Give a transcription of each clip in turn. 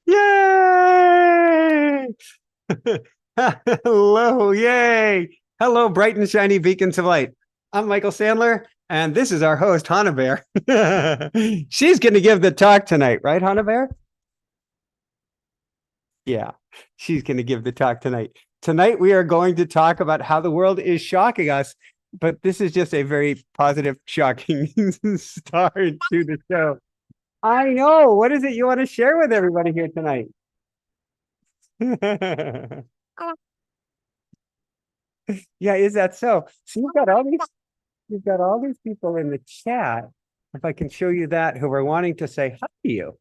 Yay! Hello, yay! Hello, bright and shiny beacons of light. I'm Michael Sandler, and this is our host, Hannah Bear. She's going to give the talk tonight, right, Hannah Bear? Yeah, she's going to give the talk tonight. Tonight, we are going to talk about how the world is shocking us, but this is just a very positive, shocking start to the show. I know. What is it you want to share with everybody here tonight? Yeah, is that so? So you've got all these people in the chat. If I can show you that, who are wanting to say hi to you.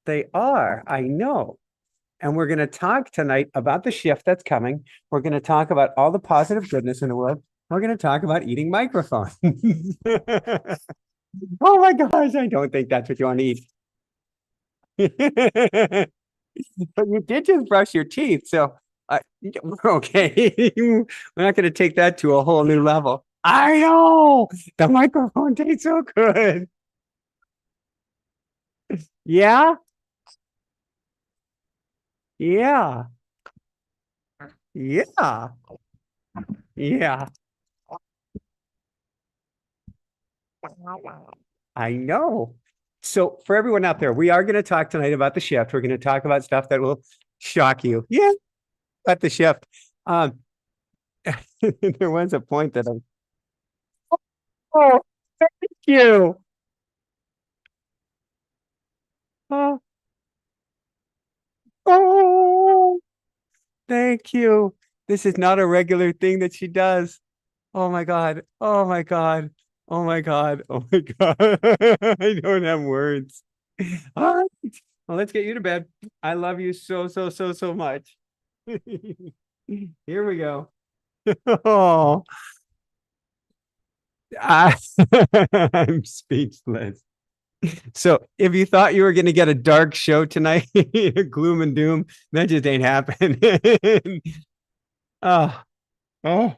They are, I know. And we're going to talk tonight about the shift that's coming. We're going to talk about all the positive goodness in the world. We're going to talk about eating microphones. Oh my gosh, I don't think that's what you want to eat. But you did just brush your teeth, so we're okay. We're not going to take that to a whole new level. I know the microphone tastes so good. Yeah, yeah, yeah, yeah. I know. So for everyone out there, we are going to talk tonight about the shift. We're going to talk about stuff that will shock you. Yeah, about the shift. Um, there was a point that I'm. Oh, thank you. Oh, oh, thank you. This is not a regular thing that she does. Oh my God. Oh my God. Oh my God. Oh my God. I don't have words. All right. Well, let's get you to bed. I love you so, so, so, so much. Here we go. Oh, I, I'm speechless. So if you thought you were going to get a dark show tonight, gloom and doom, that just ain't happening. Oh, oh,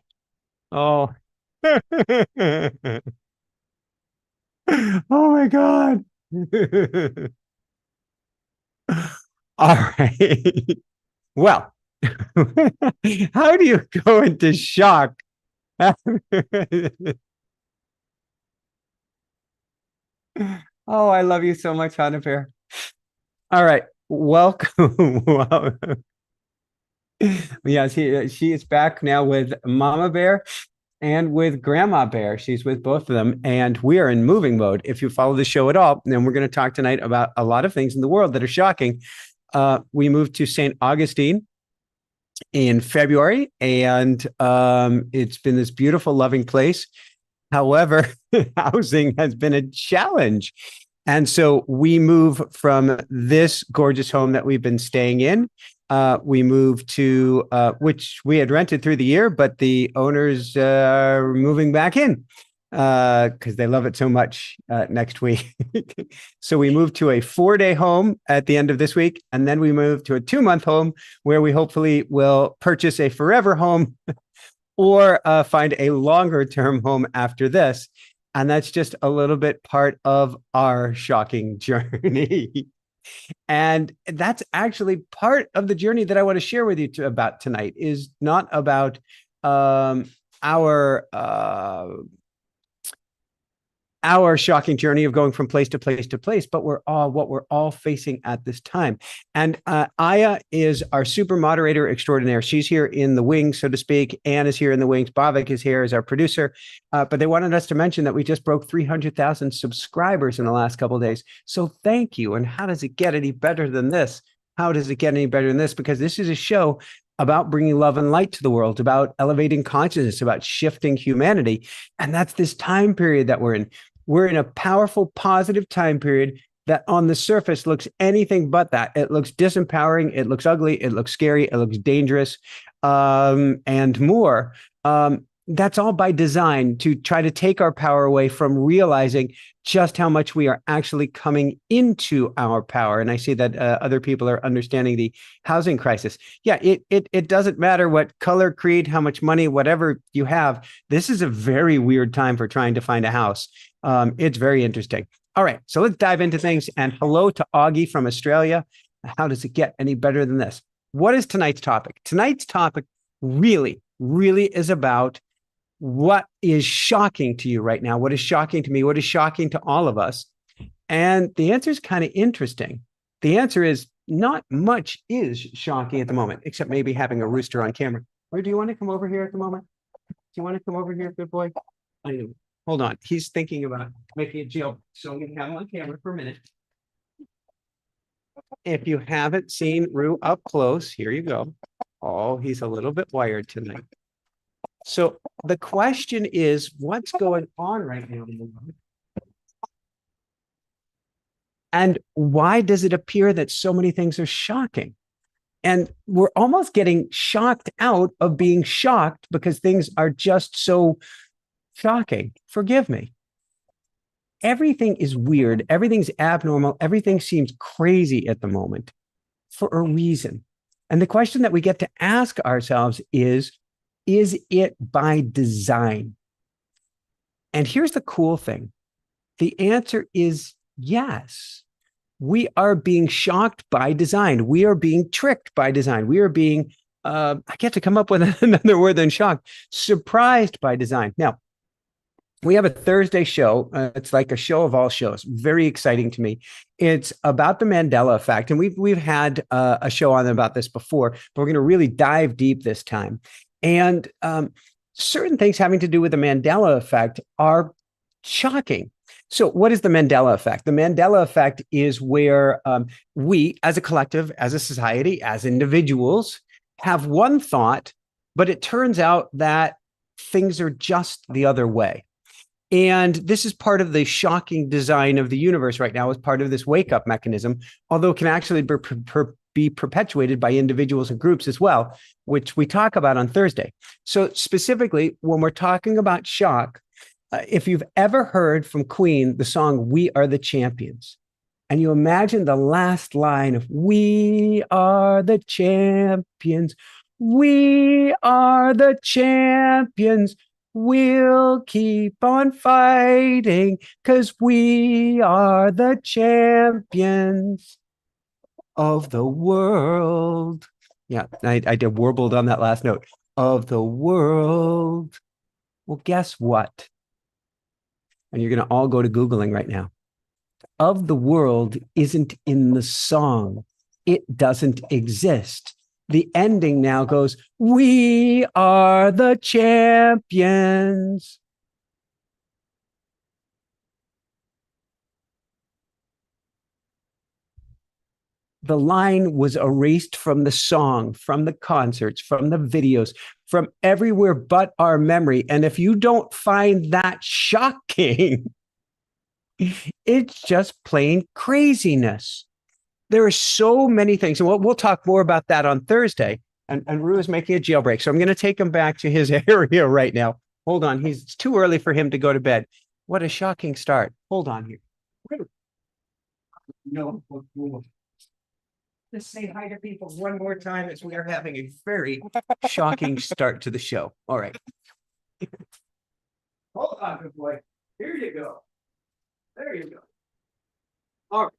oh. Oh my God. All right. Well, how do you go into shock? Oh, I love you so much, Hannah Fair. All right. Welcome. Welcome. Yeah, she is back now with Mama Bear and with Grandma Bear. She's with both of them. And we are in moving mode. If you follow the show at all, then we're going to talk tonight about a lot of things in the world that are shocking. We moved to St. Augustine in February, and it's been this beautiful, loving place. However, housing has been a challenge. And so we move from this gorgeous home that we've been staying in. We moved to which we had rented through the year, but the owners are moving back in because they love it so much next week. So we moved to a 4-day home at the end of this week, and then we moved to a 2-month home where we hopefully will purchase a forever home or find a longer term home after this. And that's just a little bit part of our shocking journey. And that's actually part of the journey that I want to share with you about tonight is not about our our shocking journey of going from place to place to place, but what we're all facing at this time. And Aya is our super moderator extraordinaire. She's here in the wings, so to speak. Anne is here in the wings. Bhavik is here as our producer. But they wanted us to mention that we just broke 300,000 subscribers in the last couple of days. So thank you. And how does it get any better than this? How does it get any better than this? Because this is a show about bringing love and light to the world, about elevating consciousness, about shifting humanity. And that's this time period that we're in. We're in a powerful, positive time period that on the surface looks anything but that. It looks disempowering. It looks ugly. It looks scary. It looks dangerous, and more. That's all by design to try to take our power away from realizing just how much we are actually coming into our power. And I see that other people are understanding the housing crisis. Yeah, it doesn't matter what color, creed, how much money, whatever you have. This is a very weird time for trying to find a house. It's very interesting. All right, so let's dive into things. And hello to Augie from Australia. How does it get any better than this? What is tonight's topic? Tonight's topic really, really is about what is shocking to you right now. What is shocking to me? What is shocking to all of us? And the answer is kind of interesting. The answer is not much is shocking at the moment, except maybe having a rooster on camera. Or do you want to come over here at the moment? Do you want to come over here, good boy? I know. Hold on. He's thinking about making a jail. So I'm going to have him on camera for a minute. If you haven't seen Rue up close, here you go. Oh, he's a little bit wired tonight. So the question is, what's going on right now in the world? And why does it appear that so many things are shocking? And we're almost getting shocked out of being shocked because things are just so shocking. Forgive me. Everything is weird. Everything's abnormal. Everything seems crazy at the moment for a reason. And the question that we get to ask ourselves is it by design? And here's the cool thing. The answer is yes. We are being shocked by design. We are being tricked by design. We are being, I get to come up with another word than shocked, surprised by design. Now, we have a Thursday show. It's like a show of all shows. Very exciting to me. It's about the Mandela effect, and we've had a show on about this before, but we're going to really dive deep this time. And certain things having to do with the Mandela effect are shocking. So, what is the Mandela effect? The Mandela effect is where we, as a collective, as a society, as individuals, have one thought, but it turns out that things are just the other way. And this is part of the shocking design of the universe right now, as part of this wake-up mechanism, although it can actually be perpetuated by individuals and groups as well, which we talk about on Thursday. So specifically, when we're talking about shock, if you've ever heard from Queen the song "We Are the Champions," and you imagine the last line of "We are the champions, we are the champions, we'll keep on fighting because we are the champions of the world." Yeah, I did warbled on that last note. Of the world. Well, guess what? And you're going to all go to Googling right now. Of the world isn't in the song. It doesn't exist. The ending now goes, "We are the champions." The line was erased from the song, from the concerts, from the videos, from everywhere but our memory. And if you don't find that shocking, it's just plain craziness. There are so many things. And we'll talk more about that on Thursday. And Rue is making a jailbreak. So I'm going to take him back to his area right now. Hold on. It's too early for him to go to bed. What a shocking start. Hold on here. No. Let's say hi to people one more time as we are having a very shocking start to the show. All right. Hold on, good boy. Here you go. There you go. All right.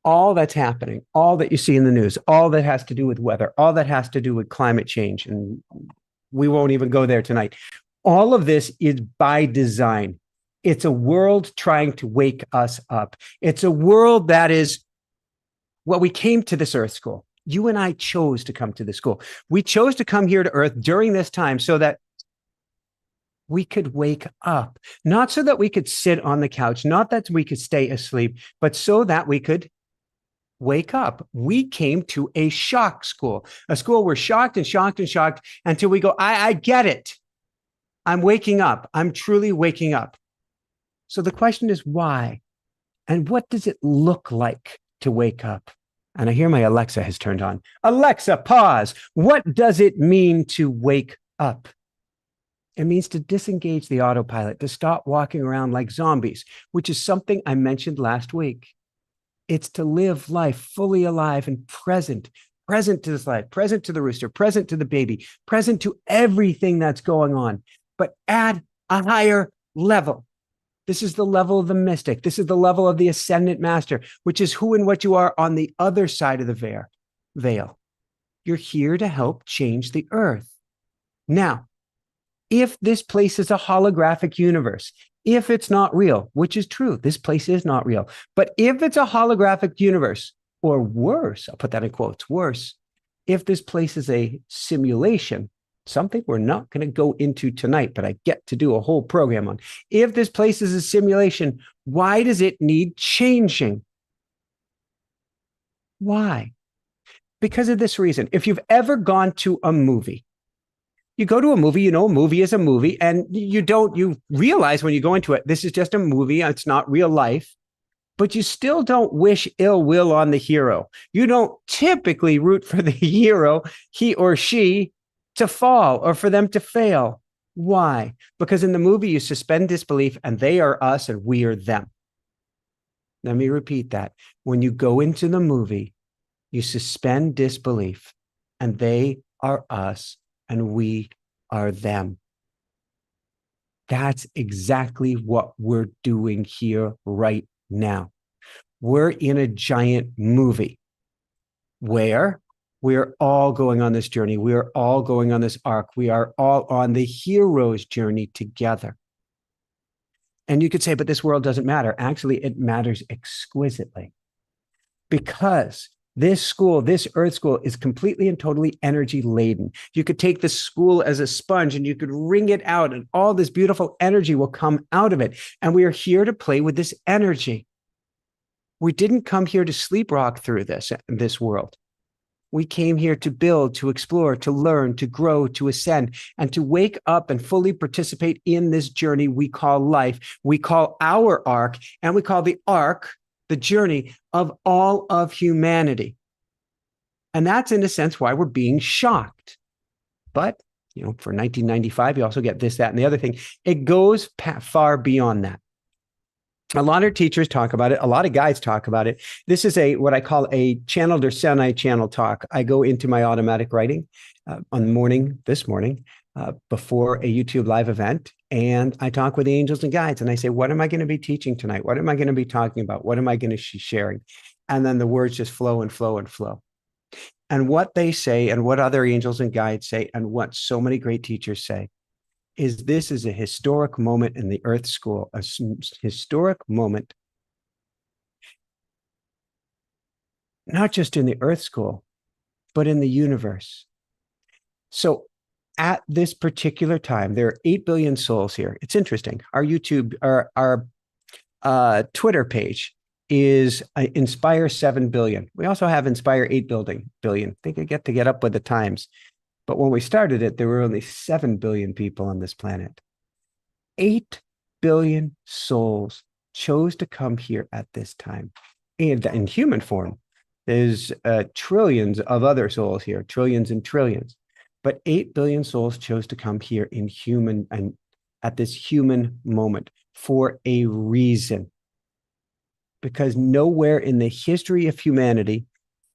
All that's happening, all that you see in the news, all that has to do with weather, all that has to do with climate change, and we won't even go there tonight. All of this is by design. It's a world trying to wake us up. It's a world that is, well, we came to this Earth school. You and I chose to come to this school. We chose to come here to Earth during this time so that we could wake up, not so that we could sit on the couch, not that we could stay asleep, but so that we could wake up. We came to a shock school, a school we're shocked and shocked and shocked until we go, I get it. I'm waking up. I'm truly waking up. So the question is why? And what does it look like to wake up? And I hear my Alexa has turned on. Alexa, pause. What does it mean to wake up? It means to disengage the autopilot, to stop walking around like zombies, which is something I mentioned last week. It's to live life fully alive and present to this life, present to the rooster, present to the baby, present to everything that's going on, but at a higher level. This is the level of the mystic. This is the level of the ascendant master, which is who and what you are on the other side of the veil. You're here to help change the earth. Now, if this place is a holographic universe, if it's not real, which is true, this place is not real, but if it's a holographic universe, or worse, I'll put that in quotes, worse, if this place is a simulation, something we're not going to go into tonight, but I get to do a whole program on. If this place is a simulation, why does it need changing? Why? Because of this reason. If you've ever gone to a movie, you go to a movie, you know, a movie is a movie, and you realize when you go into it, this is just a movie, it's not real life, but you still don't wish ill will on the hero. You don't typically root for the hero, he or she, to fall or for them to fail. Why? Because in the movie, you suspend disbelief and they are us and we are them. Let me repeat that. When you go into the movie, you suspend disbelief and they are us and we are them. That's exactly what we're doing here right now. We're in a giant movie where we're all going on this journey. We are all going on this arc. We are all on the hero's journey together. And you could say, but this world doesn't matter. Actually, it matters exquisitely because this school, this earth school, is completely and totally energy laden. You could take the school as a sponge and you could wring it out and all this beautiful energy will come out of it. And we are here to play with this energy. We didn't come here to sleepwalk through this world. We came here to build, to explore, to learn, to grow, to ascend, and to wake up and fully participate in this journey we call life. We call our arc, and we call the arc the journey of all of humanity. And that's, in a sense, why we're being shocked. But, you know, for 1995, you also get this, that, and the other thing. It goes far beyond that. A lot of teachers talk about it. A lot of guides talk about it. This is what I call a channeled or semi-channel talk. I go into my automatic writing this morning, before a YouTube live event. And I talk with the angels and guides. And I say, what am I going to be teaching tonight? What am I going to be talking about? What am I going to be sharing? And then the words just flow and flow and flow. And what they say and what other angels and guides say and what so many great teachers say is this is a historic moment in the Earth School, a historic moment, not just in the Earth School, but in the universe. So at this particular time, there are 8 billion souls here. It's interesting. Our YouTube, our Twitter page is Inspire 7 billion. We also have Inspire 8 billion. I think I get up with the times. But when we started it, there were only 7 billion people on this planet. 8 billion souls chose to come here at this time in human form. There's trillions of other souls here, trillions and trillions. But 8 billion souls chose to come here in human and at this human moment for a reason. Because nowhere in the history of humanity,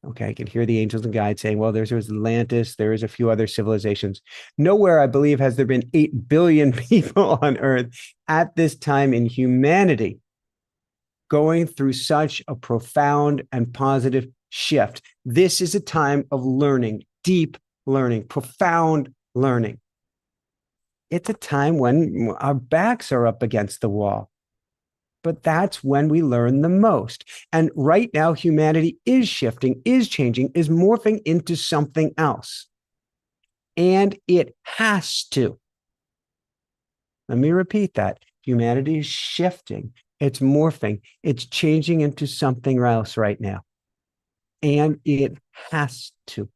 okay, I can hear the angels and guides saying, well, there's Atlantis, there's a few other civilizations. Nowhere, I believe, has there been 8 billion people on Earth at this time in humanity going through such a profound and positive shift. This is a time of learning, deep learning, profound learning. It's a time when our backs are up against the wall. But that's when we learn the most. And right now, humanity is shifting, is changing, is morphing into something else. And it has to. Let me repeat that. Humanity is shifting, it's morphing, it's changing into something else right now. And it has to.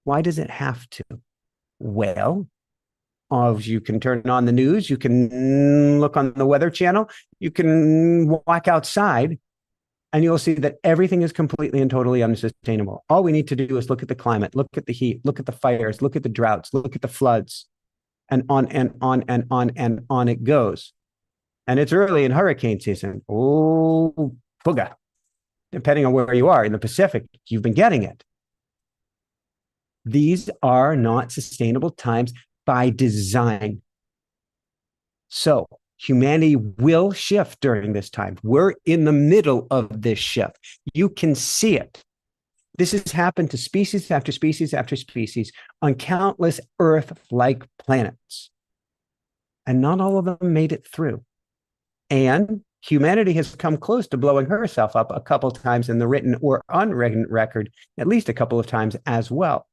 Why does it have to? Well, you can turn on the news, you can look on the Weather Channel, you can walk outside, and you'll see that everything is completely and totally unsustainable. All we need to do is look at the climate, look at the heat, look at the fires, look at the droughts, look at the floods, and on and on and on and on it goes. And it's early in hurricane season. Oh, booga. Depending on where you are in the Pacific, you've been getting it. These are not sustainable times by design. So Humanity will shift during this time. We're in the middle of this shift. You can see it. This has happened to species after species after species on countless Earth-like planets. And not all of them made it through. And humanity has come close to blowing herself up a couple of times in the written or unwritten record, at least a couple of times as well.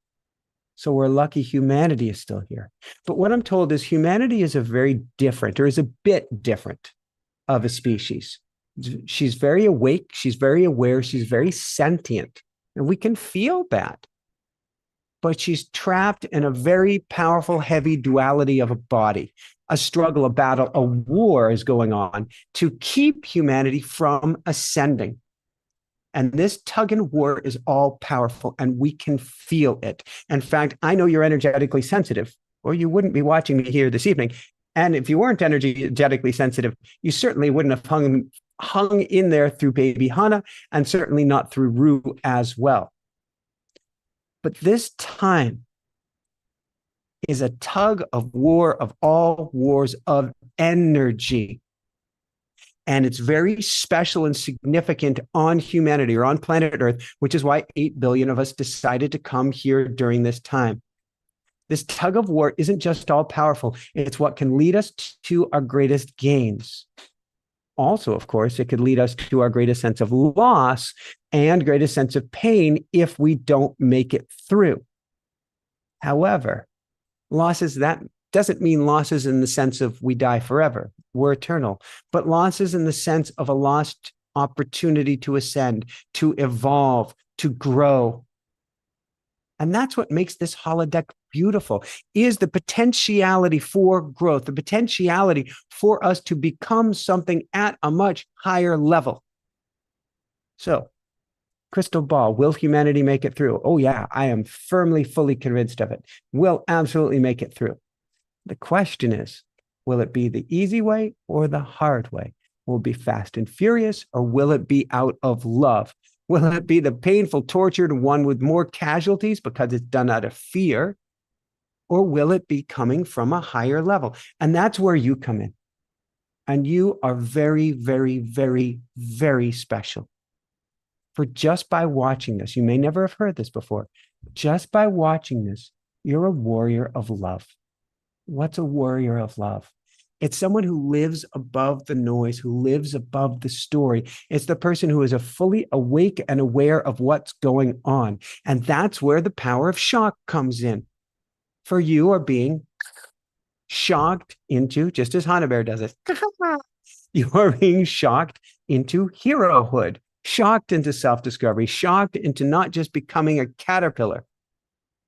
So we're lucky humanity is still here. But what I'm told is humanity is a very different, or is a bit different of a species. She's very awake, she's very aware, she's very sentient, and we can feel that. But she's trapped in a very powerful, heavy duality of a body. A struggle, a battle, a war is going on to keep humanity from ascending. And this tug and war is all powerful, and we can feel it. In fact, I know you're energetically sensitive, or you wouldn't be watching me here this evening. And if you weren't energetically sensitive, you certainly wouldn't have hung in there through Baby Hana, and certainly not through Rue as well. But this time is a tug of war of all wars of energy. And it's very special and significant on humanity, or on planet Earth, which is why 8 billion of us decided to come here during this time. This tug of war isn't just all powerful. It's what can lead us to our greatest gains. Also, of course, it could lead us to our greatest sense of loss and greatest sense of pain if we don't make it through. However, losses, that doesn't mean losses in the sense of we die forever, we're eternal, but losses in the sense of a lost opportunity to ascend, to evolve, to grow. And that's what makes this holodeck beautiful, is the potentiality for growth, the potentiality for us to become something at a much higher level. So, crystal ball, will humanity make it through? Oh yeah, I am firmly, fully convinced of it. We'll absolutely make it through. The question is, will it be the easy way or the hard way? Will it be fast and furious, or will it be out of love? Will it be the painful, tortured one with more casualties because it's done out of fear? Or will it be coming from a higher level? And that's where you come in. And you are very, very, very, very special. For just by watching this, you may never have heard this before, just by watching this, you're a warrior of love. What's a warrior of love? It's someone who lives above the noise, who lives above the story. It's the person who is fully awake and aware of what's going on. And that's where the power of shock comes in. For you are being shocked into, just as Hanabear does it, you are being shocked into herohood, shocked into self-discovery, shocked into not just becoming a caterpillar,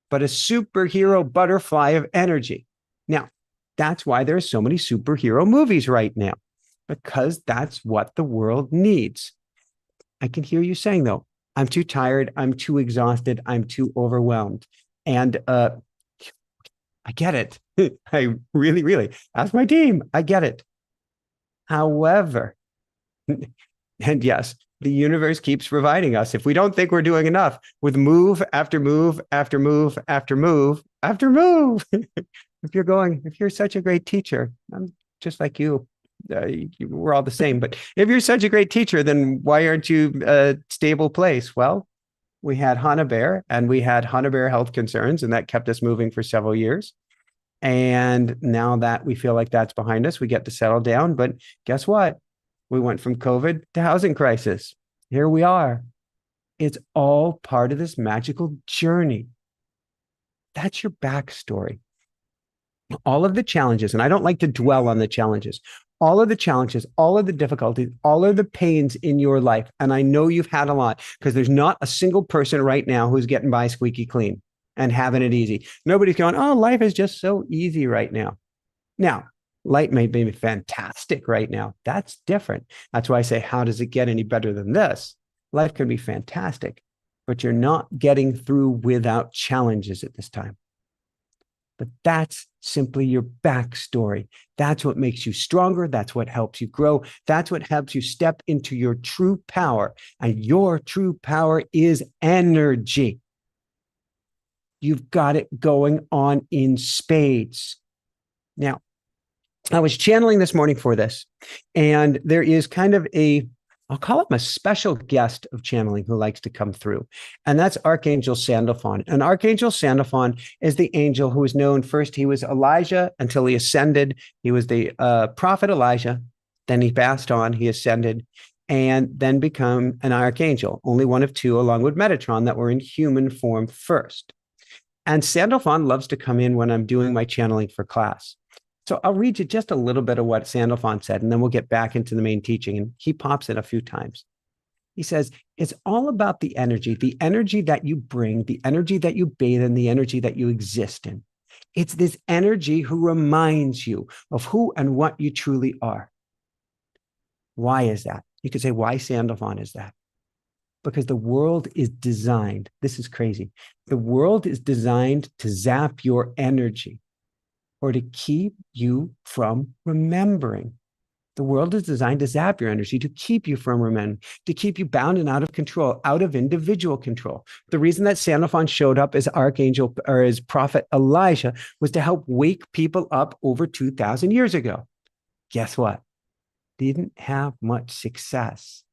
but a superhero butterfly of energy. Now, that's why there are so many superhero movies right now, because that's what the world needs. I can hear you saying, though, I'm too tired, I'm too exhausted, I'm too overwhelmed. And I get it. I really, really, ask my team, I get it. However, and yes, the universe keeps providing us. If we don't think we're doing enough with move after move after move after move after move, if you're such a great teacher, I'm just like you, we're all the same, but if you're such a great teacher, then why aren't you a stable place? Well, we had Hana Bear, and we had Hana Bear health concerns, and that kept us moving for several years. And now that we feel like that's behind us, we get to settle down. But guess what? We went from COVID to housing crisis. Here we are. It's all part of this magical journey. That's your backstory. All of the challenges, and I don't like to dwell on the challenges, all of the challenges, all of the difficulties, all of the pains in your life. And I know you've had a lot, because there's not a single person right now who's getting by squeaky clean and having it easy. Nobody's going, oh, life is just so easy right now. Now, life may be fantastic right now. That's different. That's why I say, how does it get any better than this? Life can be fantastic, but you're not getting through without challenges at this time. But that's simply your backstory. That's what makes you stronger. That's what helps you grow. That's what helps you step into your true power. And your true power is energy. You've got it going on in spades. Now, I was channeling this morning for this, and there is kind of I'll call him a special guest of channeling who likes to come through. And that's Archangel Sandalphon. And Archangel Sandalphon is the angel who was known first. He was Elijah until he ascended. He was the prophet Elijah. Then he passed on, he ascended, and then become an archangel, only one of two, along with Metatron, that were in human form first. And Sandalphon loves to come in when I'm doing my channeling for class. So I'll read you just a little bit of what Sandalphon said, and then we'll get back into the main teaching. And he pops in a few times. He says, it's all about the energy that you bring, the energy that you bathe in, the energy that you exist in. It's this energy who reminds you of who and what you truly are. Why is that? You could say, why Sandalphon is that? Because the world is designed, this is crazy. The world is designed to zap your energy, or to keep you from remembering. The world is designed to zap your energy, to keep you from remembering, to keep you bound and out of control, out of individual control. The reason that Sandalphon showed up as archangel or as prophet Elijah was to help wake people up over 2,000 years ago. Guess what? Didn't have much success.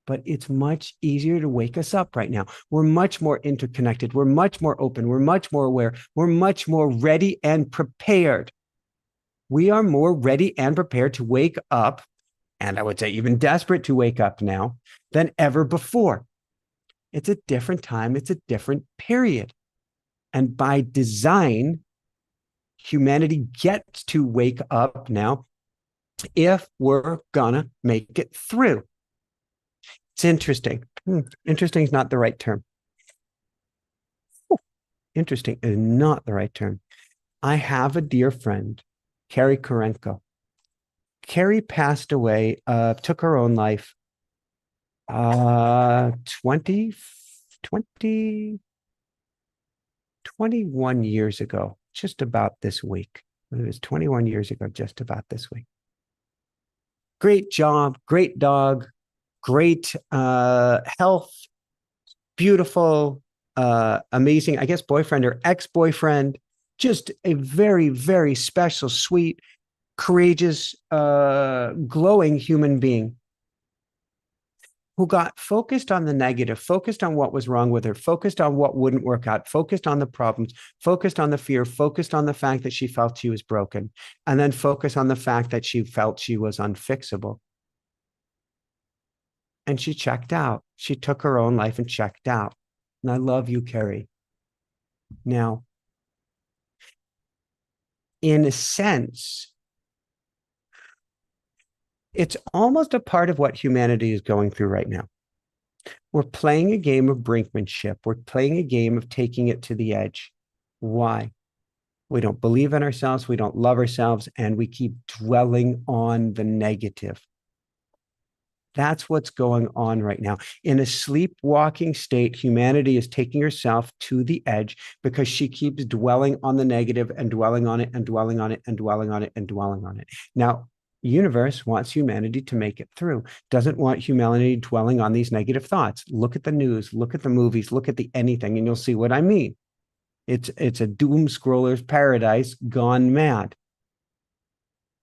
But it's much easier to wake us up right now. We're much more interconnected. We're much more open. We're much more aware. We're much more ready and prepared. We are more ready and prepared to wake up, and I would say even desperate to wake up now, than ever before. It's a different time. It's a different period. And by design, humanity gets to wake up now if we're gonna make it through. It's interesting. Interesting is not the right term. Interesting is not the right term. I have a dear friend, Carrie Kurenko. Carrie passed away, took her own life 21 years ago, just about this week. It was 21 years ago, just about this week. Great job, great dog, great health, beautiful, amazing, I guess, boyfriend or ex-boyfriend, just a very, very special, sweet, courageous, glowing human being who got focused on the negative, focused on what was wrong with her, focused on what wouldn't work out, focused on the problems, focused on the fear, focused on the fact that she felt she was broken, and then focused on the fact that she felt she was unfixable. And she checked out. She took her own life and checked out. And I love you, Carrie. Now, in a sense, it's almost a part of what humanity is going through right now. We're playing a game of brinkmanship. We're playing a game of taking it to the edge. Why? We don't believe in ourselves. We don't love ourselves. And we keep dwelling on the negative. That's what's going on right now. In a sleepwalking state, humanity is taking herself to the edge because she keeps dwelling on the negative and dwelling on it and dwelling on it and dwelling on it and dwelling on it. Now, the universe wants humanity to make it through, doesn't want humanity dwelling on these negative thoughts. Look at the news, look at the movies, look at the anything, and you'll see what I mean. It's a doom scroller's paradise gone mad.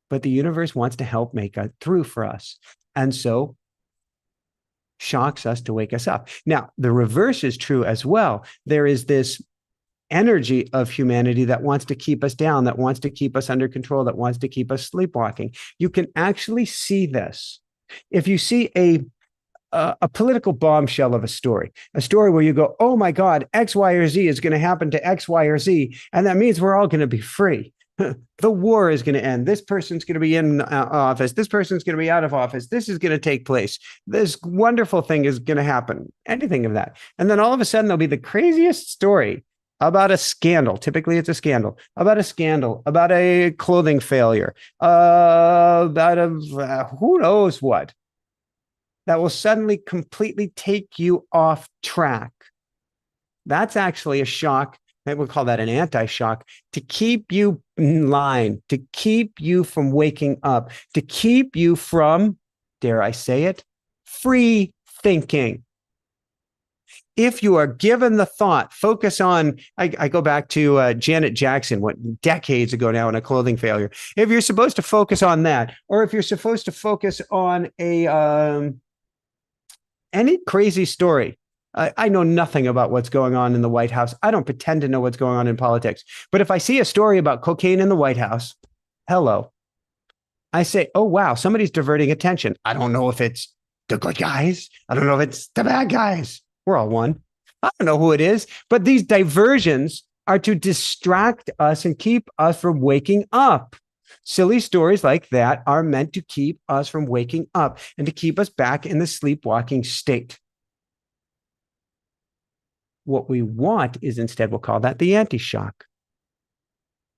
But the universe wants to help make it through for us. And so shocks us to wake us up. Now, the reverse is true as well. There is this energy of humanity that wants to keep us down, that wants to keep us under control, that wants to keep us sleepwalking. You can actually see this. If you see a political bombshell of a story where you go, oh my God, X, Y, or Z is going to happen to X, Y, or Z, and that means we're all going to be free. The war is going to end. This person's going to be in office. This person's going to be out of office. This is going to take place. This wonderful thing is going to happen. Anything of that. And then all of a sudden, there'll be the craziest story about a scandal. Typically, it's a scandal. About a clothing failure, who knows what. That will suddenly completely take you off track. That's actually a shock. We'll call that an anti-shock, to keep you in line, to keep you from waking up, to keep you from, dare I say it, free thinking. If you are given the thought, focus on, I go back to Janet Jackson, decades ago now, in a clothing failure. If you're supposed to focus on that, or if you're supposed to focus on any crazy story. I know nothing about what's going on in the White House. I don't pretend to know what's going on in politics. But if I see a story about cocaine in the White House, hello, I say, oh, wow, somebody's diverting attention. I don't know if it's the good guys. I don't know if it's the bad guys. We're all one. I don't know who it is. But these diversions are to distract us and keep us from waking up. Silly stories like that are meant to keep us from waking up and to keep us back in the sleepwalking state. What we want is instead, we'll call that the anti-shock.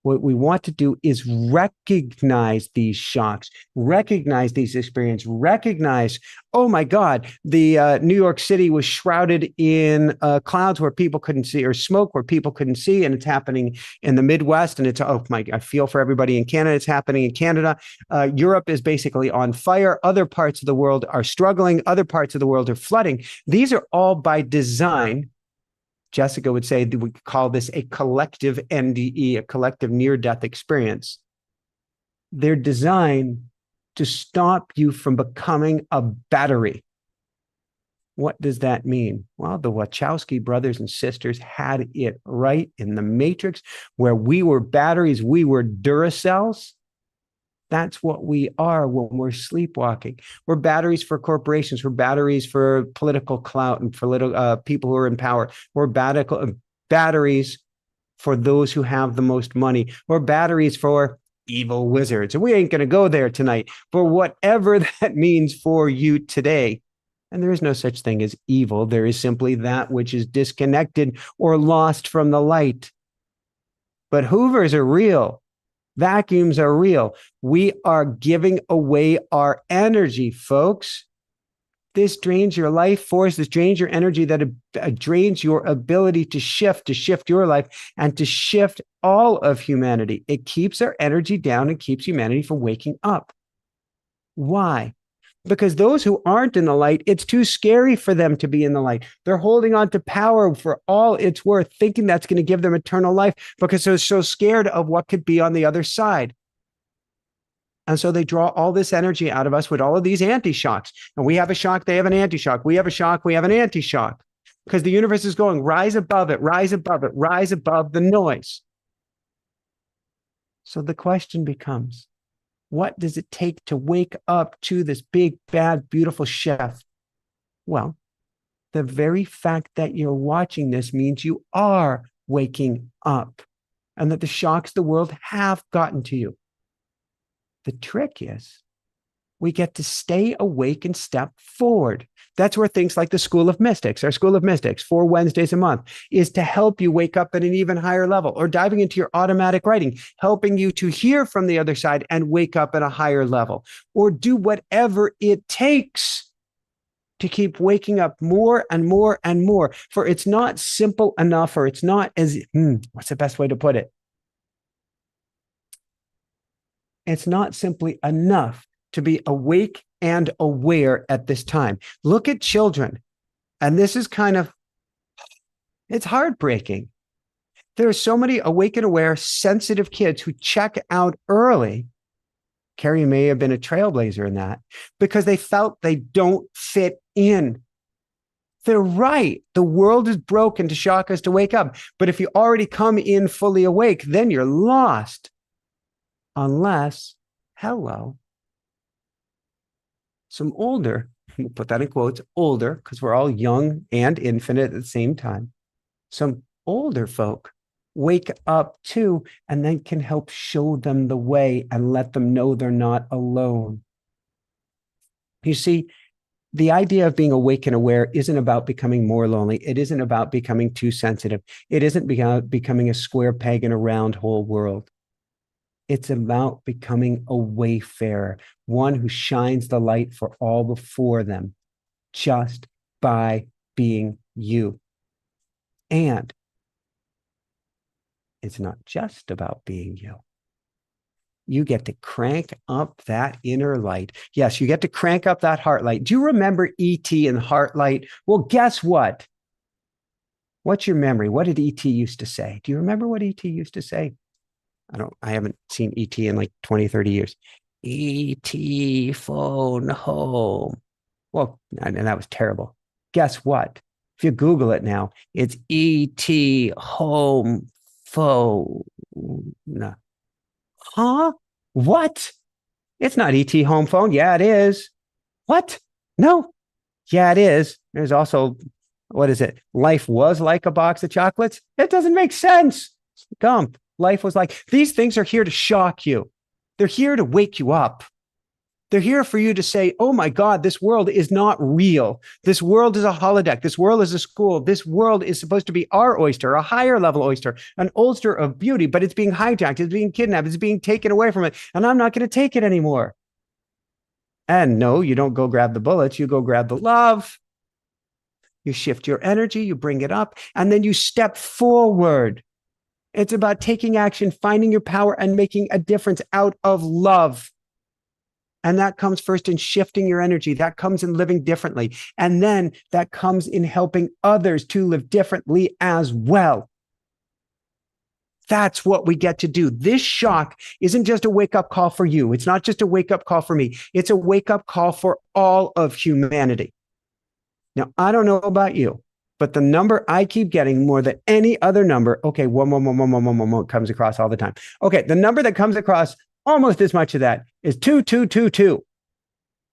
What we want to do is recognize these shocks, recognize these experiences, recognize, oh my God, the New York City was shrouded in clouds where people couldn't see, or smoke where people couldn't see, and it's happening in the Midwest. And it's, oh my, I feel for everybody in Canada. It's happening in Canada. Europe is basically on fire. Other parts of the world are struggling. Other parts of the world are flooding. These are all by design. Jessica would say that we call this a collective NDE, a collective near-death experience. They're designed to stop you from becoming a battery. What does that mean? Well, the Wachowski brothers and sisters had it right in the Matrix, where we were batteries, we were Duracells. That's what we are when we're sleepwalking. We're batteries for corporations. We're batteries for political clout and for little people who are in power. We're batteries for those who have the most money. We're batteries for evil wizards. And we ain't going to go there tonight. For whatever that means for you today. And there is no such thing as evil. There is simply that which is disconnected or lost from the light. But Hoovers are real. Vacuums are real. We are giving away our energy, folks. This drains your life force. This drains your energy, that drains your ability to shift your life and to shift all of humanity. It keeps our energy down and keeps humanity from waking up. Why? Because those who aren't in the light, it's too scary for them to be in the light. They're holding on to power for all it's worth, thinking that's going to give them eternal life because they're so scared of what could be on the other side. And so they draw all this energy out of us with all of these anti-shocks. And we have a shock, they have an anti-shock. We have a shock, we have an anti-shock. Because the universe is going, rise above it, rise above it, rise above the noise. So the question becomes, what does it take to wake up to this big, bad, beautiful chef? Well, the very fact that you're watching this means you are waking up and that the shocks of the world have gotten to you. The trick is we get to stay awake and step forward. That's where things like the School of Mystics, our School of Mystics, 4 Wednesdays a month, is to help you wake up at an even higher level, or diving into your automatic writing, helping you to hear from the other side and wake up at a higher level, or do whatever it takes to keep waking up more and more and more. For it's not simple enough, or it's not as, what's the best way to put it? It's not simply enough to be awake and aware at this time. Look at children. And this is it's heartbreaking. There are so many awake and aware, sensitive kids who check out early. Carrie may have been a trailblazer in that because they felt they don't fit in. They're right. The world is broken to shock us to wake up. But if you already come in fully awake, then you're lost. Unless, hello, some older, we'll put that in quotes, older, because we're all young and infinite at the same time. Some older folk wake up too, and then can help show them the way and let them know they're not alone. You see, the idea of being awake and aware isn't about becoming more lonely. It isn't about becoming too sensitive. It isn't about becoming a square peg in a round hole world. It's about becoming a wayfarer, one who shines the light for all before them, just by being you. And it's not just about being you. You get to crank up that inner light. Yes, you get to crank up that heart light. Do you remember E.T. and Heart Light? Well, guess what? What's your memory? What did E.T. used to say? Do you remember what E.T. used to say? I haven't seen E.T. in like 20, 30 years. E.T. phone home. Well, and that was terrible. Guess what? If you Google it now, it's E.T. home phone. No. Huh? What? It's not ET home phone. Yeah, it is. What? No. Yeah, it is. There's also, what is it? Life was like a box of chocolates. It doesn't make sense. Dump. Life was like, these things are here to shock you. They're here to wake you up. They're here for you to say, oh my God, this world is not real. This world is a holodeck. This world is a school. This world is supposed to be our oyster, a higher level oyster, an oyster of beauty, but it's being hijacked. It's being kidnapped. It's being taken away from it. And I'm not going to take it anymore. And no, you don't go grab the bullets. You go grab the love. You shift your energy. You bring it up. And then you step forward. It's about taking action, finding your power, and making a difference out of love. And that comes first in shifting your energy. That comes in living differently. And then that comes in helping others to live differently as well. That's what we get to do. This shock isn't just a wake-up call for you. It's not just a wake-up call for me. It's a wake-up call for all of humanity. Now, I don't know about you, but the number I keep getting more than any other number, okay, one comes across all the time. Okay, the number that comes across almost as much of that is 2222.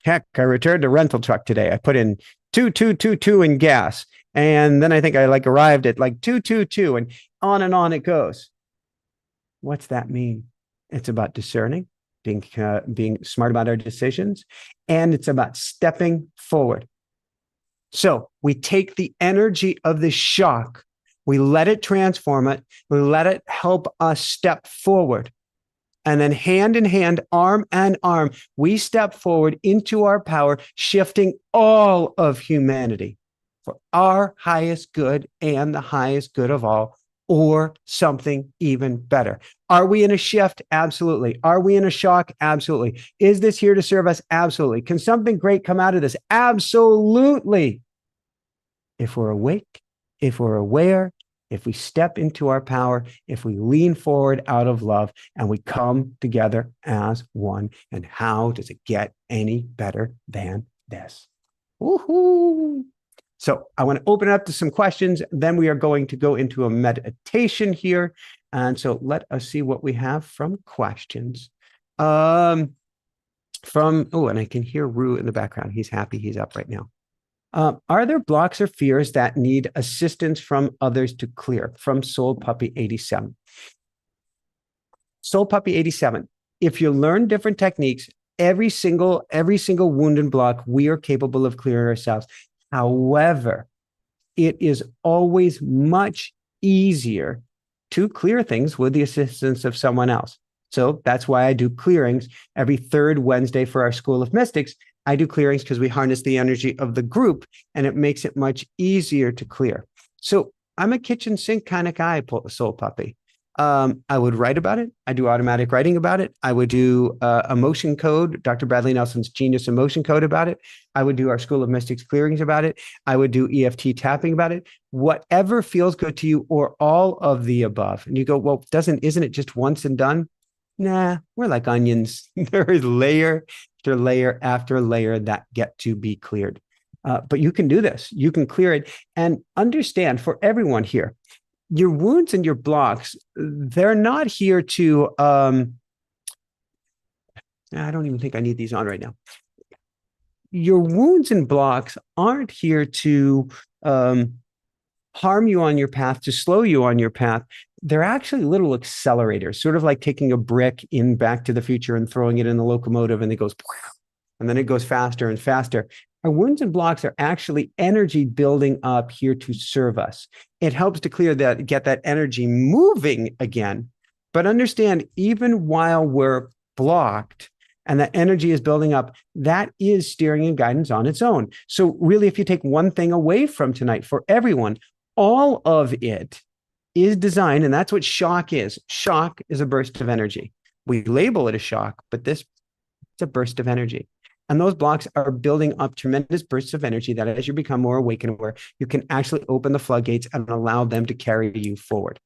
Heck, I returned a rental truck today. I put in 2222 in gas. And then I think I arrived at 222 and on it goes. What's that mean? It's about discerning, being smart about our decisions, and it's about stepping forward. So we take the energy of the shock, we let it transform it, we let it help us step forward. And then hand in hand, arm in arm, we step forward into our power, shifting all of humanity for our highest good and the highest good of all, or something even better. Are we in a shift? Absolutely. Are we in a shock? Absolutely. Is this here to serve us? Absolutely. Can something great come out of this? Absolutely. If we're awake, if we're aware, if we step into our power, if we lean forward out of love and we come together as one. And how does it get any better than this? Woohoo! So I want to open it up to some questions. Then we are going to go into a meditation here. And so let us see what we have from questions. And I can hear Rue in the background. He's happy. He's up right now. Are there blocks or fears that need assistance from others to clear? From Soul Puppy 87. Soul Puppy 87. If you learn different techniques, every single wound and block, we are capable of clearing ourselves. However, it is always much easier to clear things with the assistance of someone else. So that's why I do clearings every third Wednesday for our School of Mystics. I do clearings because we harness the energy of the group and it makes it much easier to clear. So I'm a kitchen sink kind of guy, Soul Puppy. I would write about it. I do automatic writing about it. I would do emotion code, Dr. Bradley Nelson's Genius Emotion Code about it. I would do our School of Mystics clearings about it. I would do EFT tapping about it. Whatever feels good to you, or all of the above. And you go, well, isn't it just once and done? Nah, we're like onions. There is layer after layer after layer that get to be cleared. But you can do this. You can clear it. And understand, for everyone here, your wounds and your blocks, they're not here to, I don't even think I need these on right now. Your wounds and blocks aren't here to harm you on your path, to slow you on your path. They're actually little accelerators, sort of like taking a brick in Back to the Future and throwing it in the locomotive and it goes, and then it goes faster and faster. Our wounds and blocks are actually energy building up here to serve us. It helps to clear that, get that energy moving again. But understand, even while we're blocked and that energy is building up, that is steering and guidance on its own. So really, if you take one thing away from tonight for everyone, all of it is designed, and that's what shock is. Shock is a burst of energy. We label it a shock, but it's a burst of energy. And those blocks are building up tremendous bursts of energy that as you become more awake and aware, you can actually open the floodgates and allow them to carry you forward.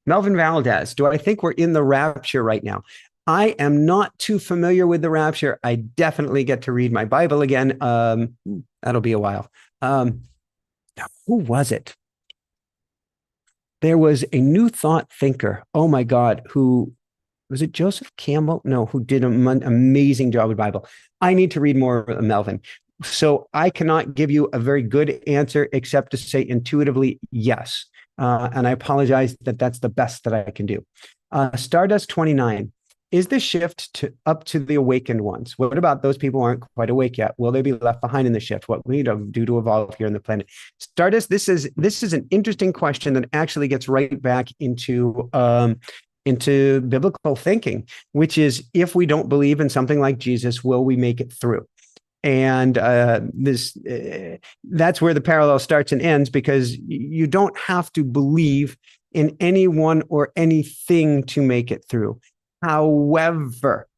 Melvin Valdez, do I think we're in the rapture right now? I am not too familiar with the rapture. I definitely get to read my Bible again. That'll be a while. Who was it? There was a New Thought thinker. Oh my God, who was it? Joseph Campbell? No, who did an amazing job with Bible. I need to read more of Melvin. So I cannot give you a very good answer except to say intuitively yes. And I apologize that that's the best that I can do. Stardust 29. Is the shift up to the awakened ones? What about those people who aren't quite awake yet? Will they be left behind in the shift? What we need to do to evolve here on the planet? Stardust, this is an interesting question that actually gets right back into biblical thinking, which is, if we don't believe in something like Jesus, will we make it through? And that's where the parallel starts and ends, because you don't have to believe in anyone or anything to make it through. However,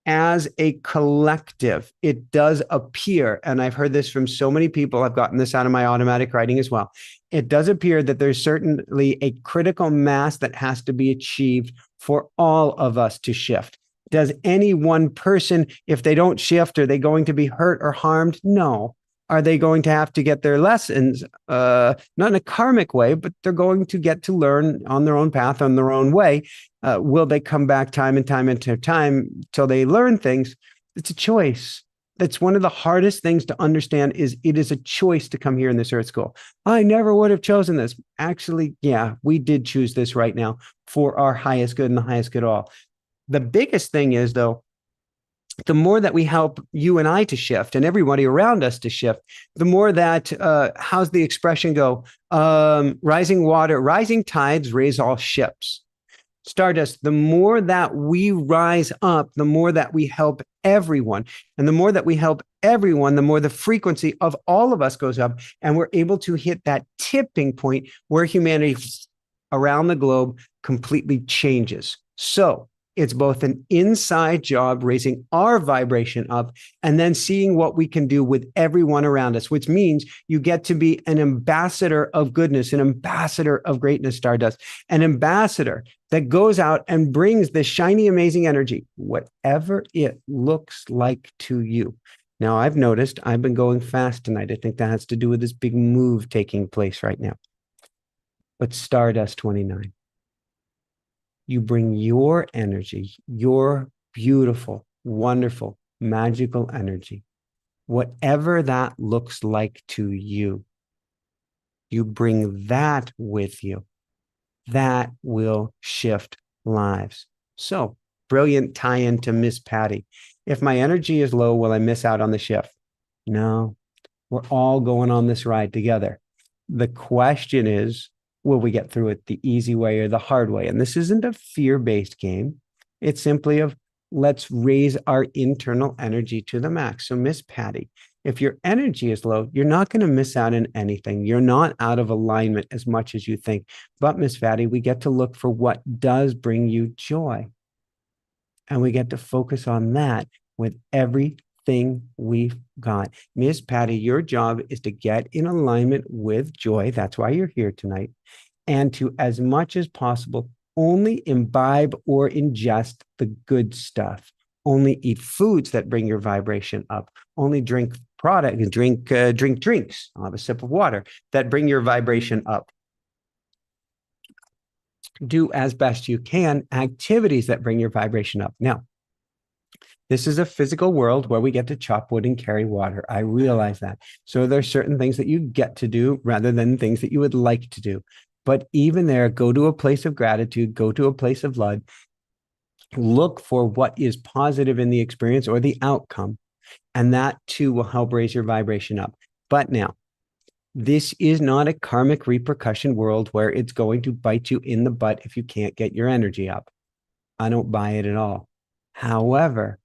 as a collective, it does appear, and I've heard this from so many people, I've gotten this out of my automatic writing as well, it does appear that there's certainly a critical mass that has to be achieved for all of us to shift. Does any one person, if they don't shift, are they going to be hurt or harmed? No. Are they going to have to get their lessons? Not in a karmic way, but they're going to get to learn on their own path, on their own way. Will they come back time and time into time till they learn things? It's a choice. That's one of the hardest things to understand, is it is a choice to come here in this earth school. I never would have chosen this. Actually, yeah, we did choose this right now for our highest good and the highest good of all. The biggest thing is, though, the more that we help you and I to shift and everybody around us to shift, the more that, how's the expression go? Rising tides raise all ships. Stardust, the more that we rise up, the more that we help everyone. And the more that we help everyone, the more the frequency of all of us goes up. And we're able to hit that tipping point where humanity around the globe completely changes. So it's both an inside job, raising our vibration up, and then seeing what we can do with everyone around us, which means you get to be an ambassador of goodness, an ambassador of greatness, Stardust, an ambassador that goes out and brings this shiny, amazing energy, whatever it looks like to you. Now, I've noticed I've been going fast tonight. I think that has to do with this big move taking place right now. But Stardust 29. You bring your energy, your beautiful, wonderful, magical energy, whatever that looks like to you. You bring that with you. That will shift lives. So, brilliant tie-in to Miss Patty. If my energy is low, will I miss out on the shift? No, we're all going on this ride together. The question is, will we get through it the easy way or the hard way? And this isn't a fear-based game. It's simply of, let's raise our internal energy to the max. So Miss Patty, if your energy is low, you're not going to miss out on anything. You're not out of alignment as much as you think. But Miss Patty, we get to look for what does bring you joy. And we get to focus on that with everything we've got. Miss Patty, your job is to get in alignment with joy. That's why you're here tonight. And to, as much as possible, only imbibe or ingest the good stuff. Only eat foods that bring your vibration up. Only drink drinks. I'll have a sip of water that bring your vibration up. Do as best you can activities that bring your vibration up. Now, this is a physical world where we get to chop wood and carry water. I realize that. So there's certain things that you get to do rather than things that you would like to do. But even there, go to a place of gratitude, go to a place of love, look for what is positive in the experience or the outcome, and that too will help raise your vibration up. But now, this is not a karmic repercussion world where it's going to bite you in the butt if you can't get your energy up. I don't buy it at all. However,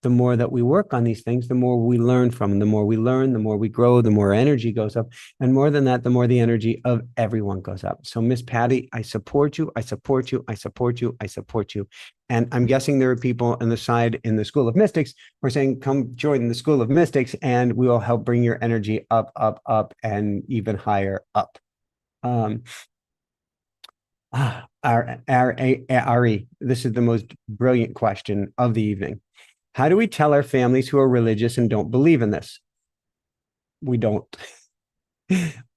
the more that we work on these things, the more we learn from them. The more we learn, the more we grow, the more energy goes up. And more than that, the more the energy of everyone goes up. So Miss Patty, I support you. I support you. I support you. I support you. And I'm guessing there are people on the side in the School of Mystics who are saying, come join the School of Mystics and we will help bring your energy up, up, up, and even higher up. Ari, this is the most brilliant question of the evening. How do we tell our families who are religious and don't believe in this? We don't.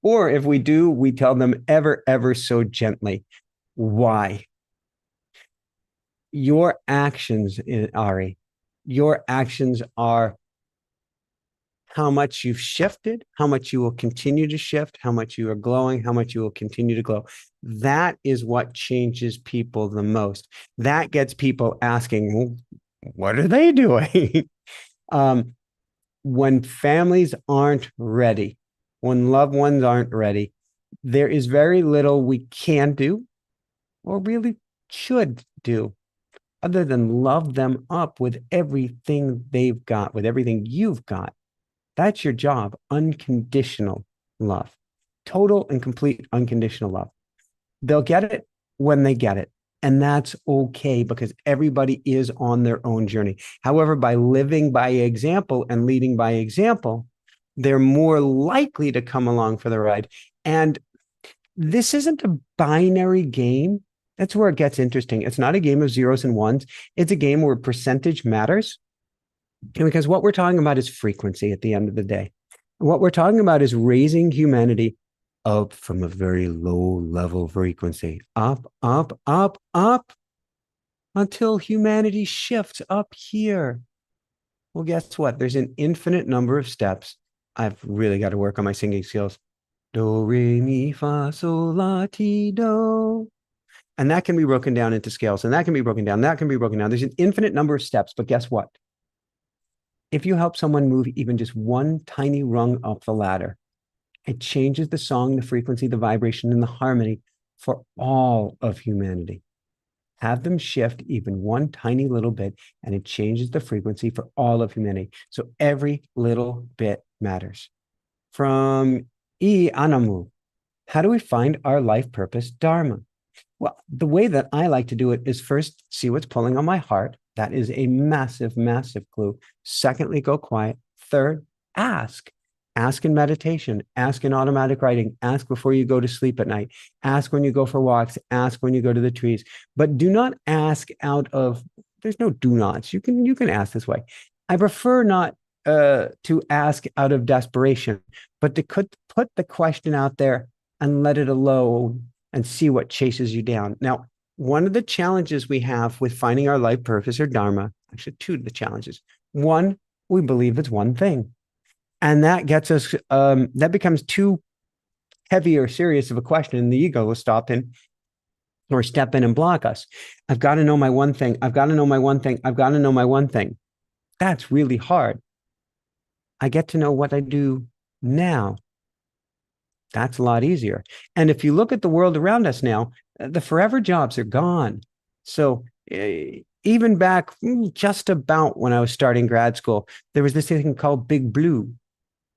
Or if we do, we tell them ever, ever so gently. Why? Your actions, Ari, your actions are how much you've shifted, how much you will continue to shift, how much you are glowing, how much you will continue to glow. That is what changes people the most. That gets people asking, well, what are they doing? When families aren't ready, when loved ones aren't ready, there is very little we can do or really should do other than love them up with everything they've got, with everything you've got. That's your job. Unconditional love, total and complete unconditional love. They'll get it when they get it. And that's okay because everybody is on their own journey. However, by living by example and leading by example, they're more likely to come along for the ride. And this isn't a binary game. That's where it gets interesting. It's not a game of zeros and ones. It's a game where percentage matters. And because what we're talking about is frequency at the end of the day. What we're talking about is raising humanity up from a very low level frequency, up, up, up, up, until humanity shifts up here. Well, guess what? There's an infinite number of steps. I've really got to work on my singing skills. Do, re, mi, fa, sol, la, ti, do. And that can be broken down into scales, and that can be broken down, that can be broken down. There's an infinite number of steps, but guess what? If you help someone move even just one tiny rung up the ladder, it changes the song, the frequency, the vibration, and the harmony for all of humanity. Have them shift even one tiny little bit, and it changes the frequency for all of humanity. So every little bit matters. From E. Anamu, how do we find our life purpose, Dharma? Well, the way that I like to do it is first see what's pulling on my heart. That is a massive, massive clue. Secondly, go quiet. Third, ask. Ask in meditation, ask in automatic writing, ask before you go to sleep at night, ask when you go for walks, ask when you go to the trees, but do not ask out of, there's no do nots. You can ask this way. I prefer not to ask out of desperation, but to put the question out there and let it alone and see what chases you down. Now, one of the challenges we have with finding our life purpose or dharma, actually two of the challenges. One, we believe it's one thing. And that gets us, that becomes too heavy or serious of a question. And the ego will stop in or step in and block us. I've got to know my one thing. I've got to know my one thing. I've got to know my one thing. That's really hard. I get to know what I do now. That's a lot easier. And if you look at the world around us now, the forever jobs are gone. So even back just about when I was starting grad school, there was this thing called Big Blue.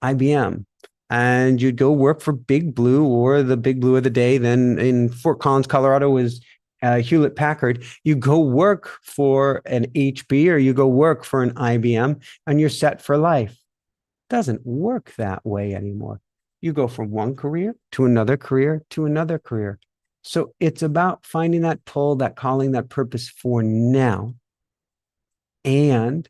IBM, and you'd go work for Big Blue or the Big Blue of the day. Then in Fort Collins, Colorado was Hewlett Packard. You go work for an HP or you go work for an IBM and you're set for life. Doesn't work that way anymore. You go from one career to another career to another career. So it's about finding that pull, that calling, that purpose for now. And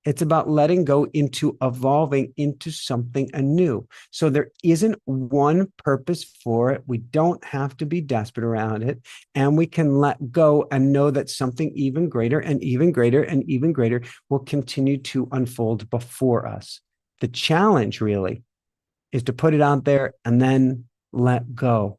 it's about letting go into evolving into something anew. So there isn't one purpose for it. We don't have to be desperate around it. And we can let go and know that something even greater and even greater and even greater will continue to unfold before us. The challenge really is to put it out there and then let go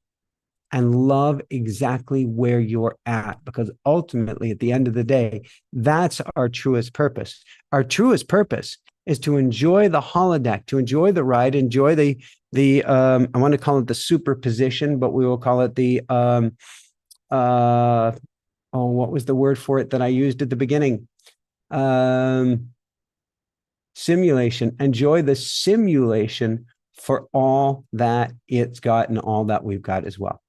and love exactly where you're at, because ultimately at the end of the day, that's our truest purpose. Our truest purpose is to enjoy the holodeck, to enjoy the ride, enjoy the I want to call it the superposition, but we will call it the what was the word for it that I used at the beginning? simulation. Enjoy the simulation for all that it's got and all that we've got as well.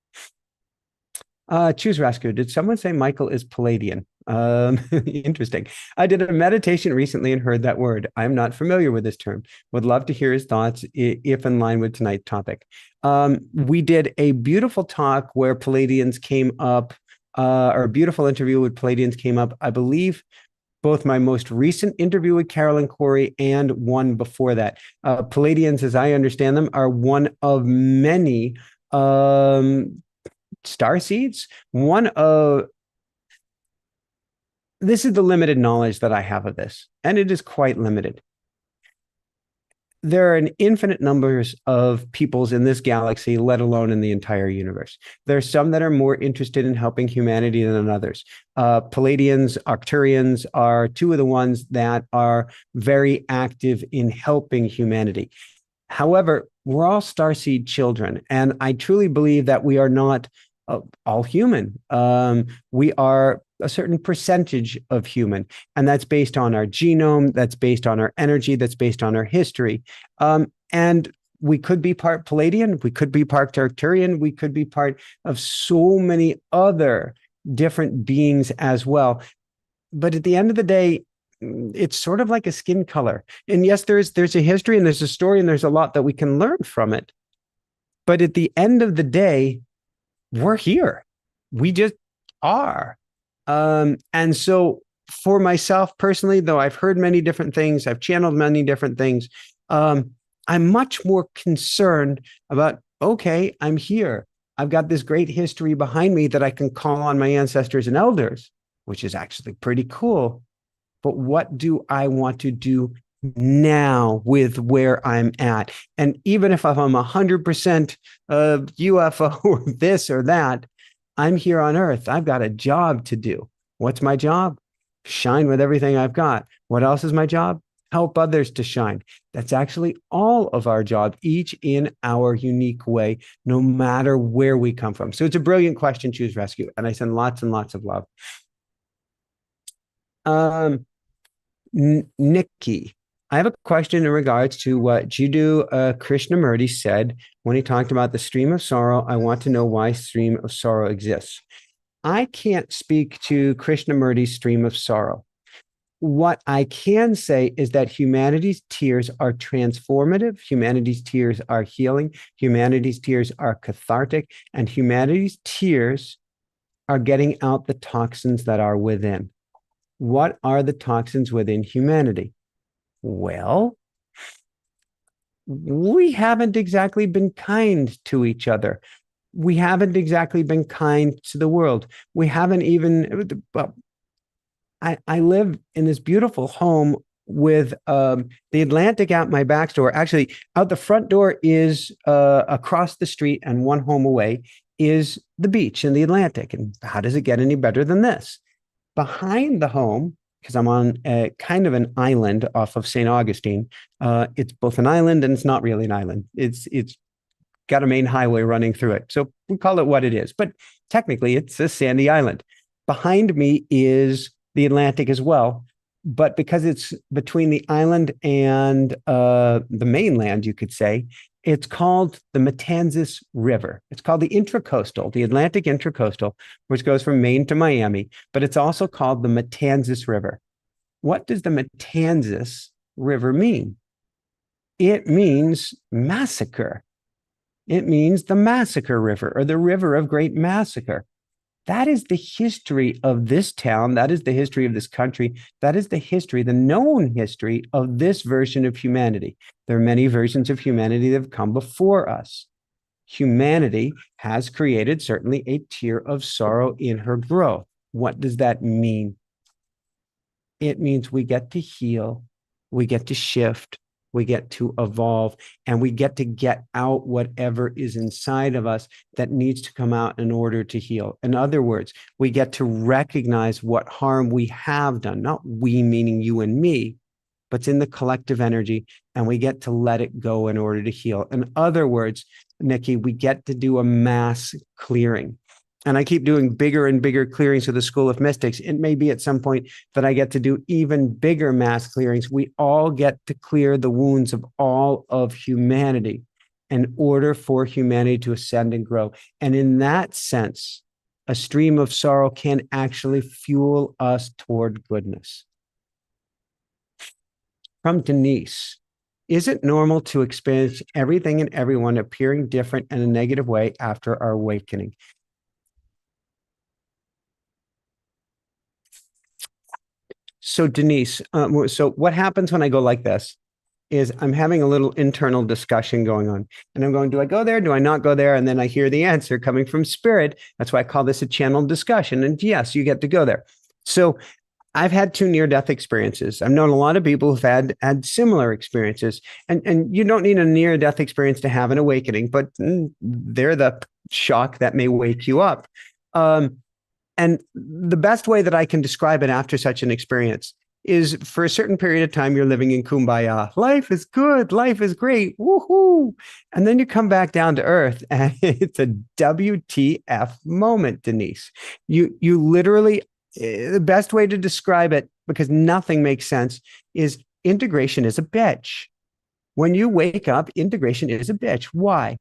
Choose Rescue. Did someone say Michael is Palladian? Interesting. I did a meditation recently and heard that word. I'm not familiar with this term. Would love to hear his thoughts if in line with tonight's topic. We did a beautiful talk where Palladians came up, or a beautiful interview with Palladians came up. I believe both my most recent interview with Carolyn Corey and one before that. Palladians, as I understand them, are one of many Starseeds. This is the limited knowledge that I have of this, and it is quite limited. There are an infinite numbers of peoples in this galaxy, let alone in the entire universe. There are some that are more interested in helping humanity than others. Palladians, Arcturians are two of the ones that are very active in helping humanity. However, we're all starseed children, and I truly believe that we are not all human. We are a certain percentage of human, and that's based on our genome, that's based on our energy, that's based on our history. And we could be part Palladian, we could be part Arcturian, we could be part of so many other different beings as well. But at the end of the day, it's sort of like a skin color. And yes, there's a history and there's a story and there's a lot that we can learn from it. But at the end of the day, we're here. We just are. And so for myself personally, though I've heard many different things, I've channeled many different things, I'm much more concerned about, okay, I'm here. I've got this great history behind me that I can call on my ancestors and elders, which is actually pretty cool. But what do I want to do now with where I'm at? And even if I'm 100% UFO or this or that, I'm here on Earth. I've got a job to do. What's my job? Shine with everything I've got. What else is my job? Help others to shine. That's actually all of our job, each in our unique way, no matter where we come from. So it's a brilliant question, Choose Rescue. And I send lots and lots of love. Nikki, I have a question in regards to what Jiddu Krishnamurti said when he talked about the stream of sorrow. I want to know why stream of sorrow exists. I can't speak to Krishnamurti's stream of sorrow. What I can say is that humanity's tears are transformative, humanity's tears are healing, humanity's tears are cathartic, and humanity's tears are getting out the toxins that are within. What are the toxins within humanity? Well, we haven't exactly been kind to each other. We haven't exactly been kind to the world. We haven't even, well, I live in this beautiful home with the Atlantic out my back door. Actually, out the front door is across the street, and one home away is the beach and the Atlantic. And how does it get any better than this? Behind the home, because I'm on a kind of an island off of St. Augustine. It's both an island and it's not really an island. It's got a main highway running through it. So we call it what it is. But technically, it's a sandy island. Behind me is the Atlantic as well. But because it's between the island and the mainland, you could say, it's called the Matanzas River. It's called the Intracoastal, the Atlantic Intracoastal, which goes from Maine to Miami, but it's also called the Matanzas River. What does the Matanzas River mean? It means massacre. It means the Massacre River, or the River of Great Massacre. That is the history of this town. That is the history of this country. That is the history, the known history of this version of humanity. There are many versions of humanity that have come before us. Humanity has created certainly a tear of sorrow in her growth. What does that mean? It means we get to heal, we get to shift, we get to evolve, and we get out whatever is inside of us that needs to come out in order to heal. In other words, we get to recognize what harm we have done, not we meaning you and me, but it's in the collective energy, and we get to let it go in order to heal. In other words, Nikki, we get to do a mass clearing. and I keep doing bigger and bigger clearings of the school of mystics, it may be at some point that I get to do even bigger mass clearings. We all get to clear the wounds of all of humanity in order for humanity to ascend and grow. And in that sense, a stream of sorrow can actually fuel us toward goodness. From Denise, is it normal to experience everything and everyone appearing different in a negative way after our awakening? So Denise, so what happens when I go like this is I'm having a little internal discussion going on, and I'm going, do I go there? Do I not go there? And then I hear the answer coming from spirit. That's why I call this a channeled discussion. And yes, you get to go there. So I've had two near-death experiences. I've known a lot of people who've had similar experiences, and you don't need a near-death experience to have an awakening, but they're the shock that may wake you up. And the best way that I can describe it after such an experience is for a certain period of time, you're living in kumbaya. Life is good. Life is great. Woohoo. And then you come back down to earth and it's a WTF moment, Denise. You literally, the best way to describe it, because nothing makes sense, is integration is a bitch. When you wake up, integration is a bitch. Why?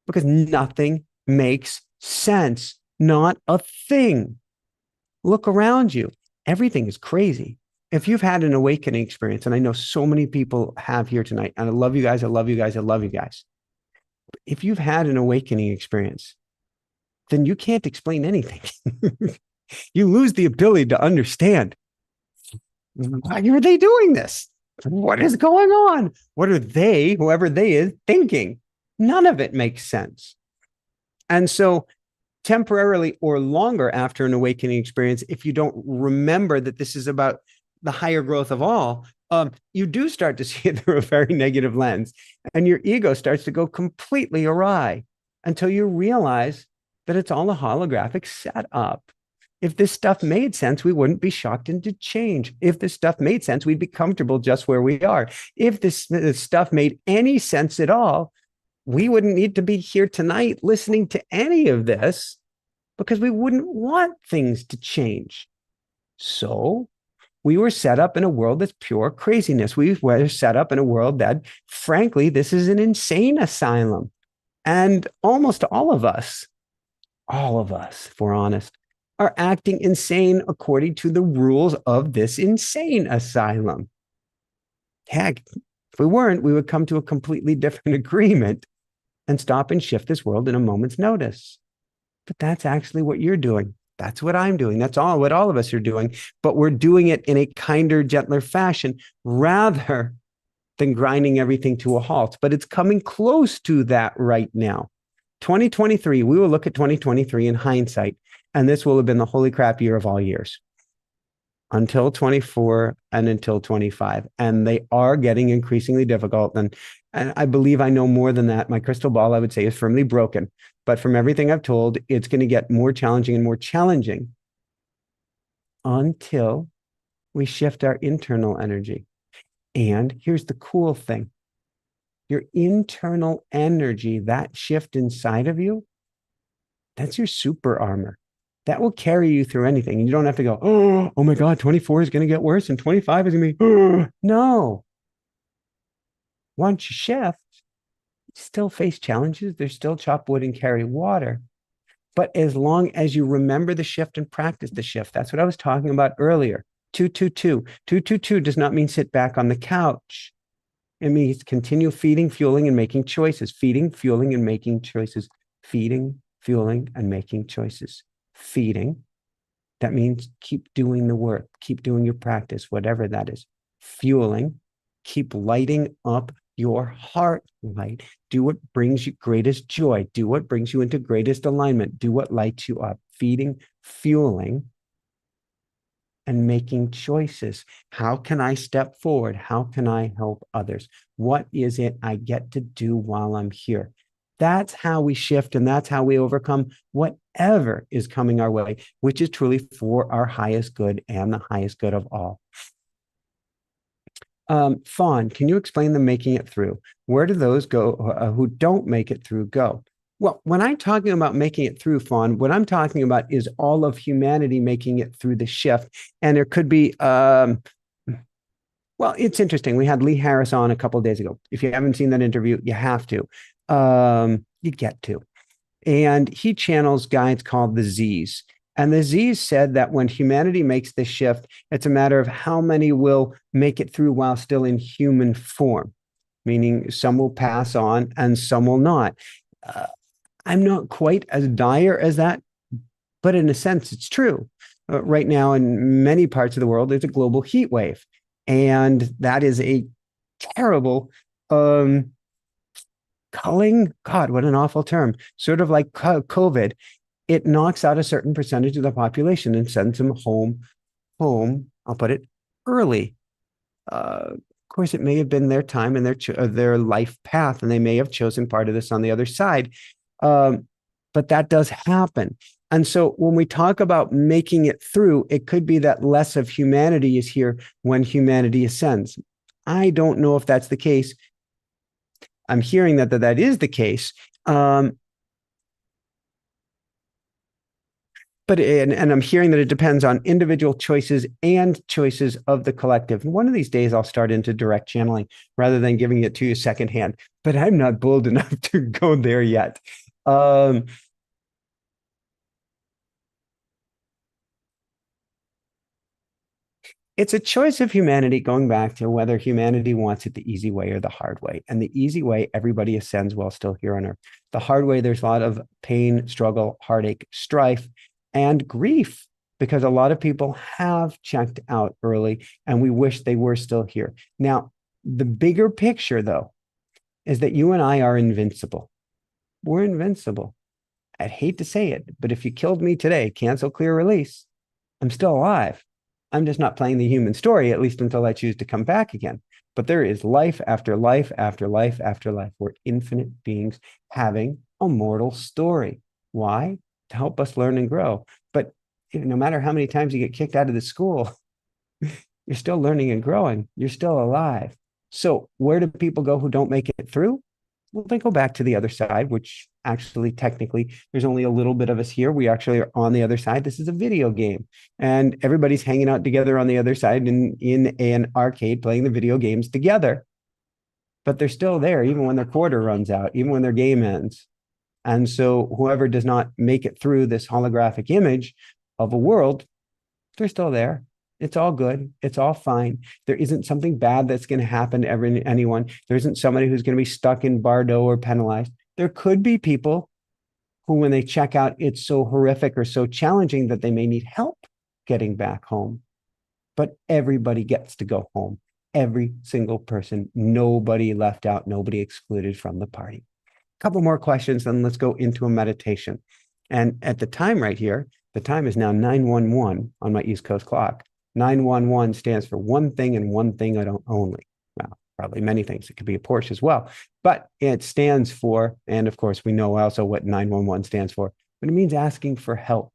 Because nothing makes sense. Not a thing. Look around you. Everything is crazy. If you've had an awakening experience, and I know so many people have here tonight, and I love you guys, I love you guys, I love you guys. If you've had an awakening experience, then you can't explain anything. You lose the ability to understand. Why are they doing this? What is going on? What are they, whoever they is, thinking? None of it makes sense. And so temporarily or longer after an awakening experience, if you don't remember that this is about the higher growth of all, you do start to see it through a very negative lens, and your ego starts to go completely awry until you realize that it's all a holographic setup. If this stuff made sense, we wouldn't be shocked into change. If this stuff made sense, we'd be comfortable just where we are. If this stuff made any sense at all, we wouldn't need to be here tonight listening to any of this because we wouldn't want things to change. So we were set up in a world that's pure craziness. We were set up in a world that, frankly, this is an insane asylum. And almost all of us, if we're honest, are acting insane according to the rules of this insane asylum. Heck, if we weren't, we would come to a completely different agreement and stop and shift this world in a moment's notice. But that's actually what you're doing. That's what I'm doing. That's what all of us are doing. But we're doing it in a kinder, gentler fashion rather than grinding everything to a halt. But it's coming close to that right now. 2023, we will look at 2023 in hindsight, and this will have been the holy crap year of all years until 24 and until 25. And they are getting increasingly difficult. And I believe I know more than that. My crystal ball, I would say, is firmly broken. But from everything I've told, it's going to get more challenging and more challenging until we shift our internal energy. And here's the cool thing. Your internal energy, that shift inside of you, that's your super armor. That will carry you through anything. And you don't have to go, oh my God, 24 is going to get worse and 25 is going to be, oh. No. Once you shift, you still face challenges. There's still chop wood and carry water. But as long as you remember the shift and practice the shift, that's what I was talking about earlier. 222. 222 does not mean sit back on the couch. It means continue feeding, fueling, and making choices. Feeding, fueling, and making choices. Feeding, fueling, and making choices. Feeding. That means keep doing the work. Keep doing your practice, whatever that is. Fueling. Keep lighting up your heart light. Do what brings you greatest joy. Do what brings you into greatest alignment. Do what lights you up. Feeding, fueling, and making choices. How can I step forward? How can I help others? What is it I get to do while I'm here? That's how we shift, and that's how we overcome whatever is coming our way, which is truly for our highest good and the highest good of all. Fawn, can you explain the making it through? Where do those go who don't make it through go? Well, when I'm talking about making it through, Fawn, what I'm talking about is all of humanity making it through the shift. And there could be, well, it's interesting. We had Lee Harris on a couple of days ago. If you haven't seen that interview, you have to. You get to. And he channels guides called the Z's. And the Z's said that when humanity makes this shift, it's a matter of how many will make it through while still in human form, meaning some will pass on and some will not. Uh, I'm not quite as dire as that, but in a sense, it's true. Right now, in many parts of the world, there's a global heat wave, and that is a terrible, culling. God, what an awful term! Sort of like COVID. It knocks out a certain percentage of the population and sends them home. Home. I'll put it early. Of course, it may have been their time and their life path, and they may have chosen part of this on the other side. Um, but that does happen. And so when we talk about making it through, it could be that less of humanity is here when humanity ascends. I don't know if that's the case. I'm hearing that is the case. And I'm hearing that it depends on individual choices and choices of the collective. And one of these days, I'll start into direct channeling rather than giving it to you secondhand. But I'm not bold enough to go there yet. Um, it's a choice of humanity going back to whether humanity wants it the easy way or the hard way. And the easy way, everybody ascends while still here on earth. The hard way, there's a lot of pain, struggle, heartache, strife, and grief because a lot of people have checked out early and we wish they were still here. Now, the bigger picture, though, is that you and I are invincible. We're invincible. I'd hate to say it, but if you killed me today, cancel, clear, release, I'm still alive. I'm just not playing the human story, at least until I choose to come back again. But there is life after life after life after life. We're infinite beings having a mortal story. Why? To help us learn and grow. But no matter how many times you get kicked out of the school, you're still learning and growing. You're still alive. So where do people go who don't make it through? Well, they go back to the other side, which actually technically there's only a little bit of us here. We actually are on the other side. This is a video game, and everybody's hanging out together on the other side in an arcade playing the video games together. But they're still there, even when their quarter runs out, even when their game ends. And so whoever does not make it through this holographic image of a world, they're still there. It's all good. It's all fine. There isn't something bad that's going to happen to anyone. There isn't somebody who's going to be stuck in Bardo or penalized. There could be people who, when they check out, it's so horrific or so challenging that they may need help getting back home. But everybody gets to go home. Every single person, nobody left out, nobody excluded from the party. A couple more questions, then let's go into a meditation. And at the time right here, the time is now 9:11 on my East Coast clock. 911 stands for one thing and one thing only. Well, probably many things. It could be a Porsche as well, but it stands for, and of course, we know also what 911 stands for, but it means asking for help.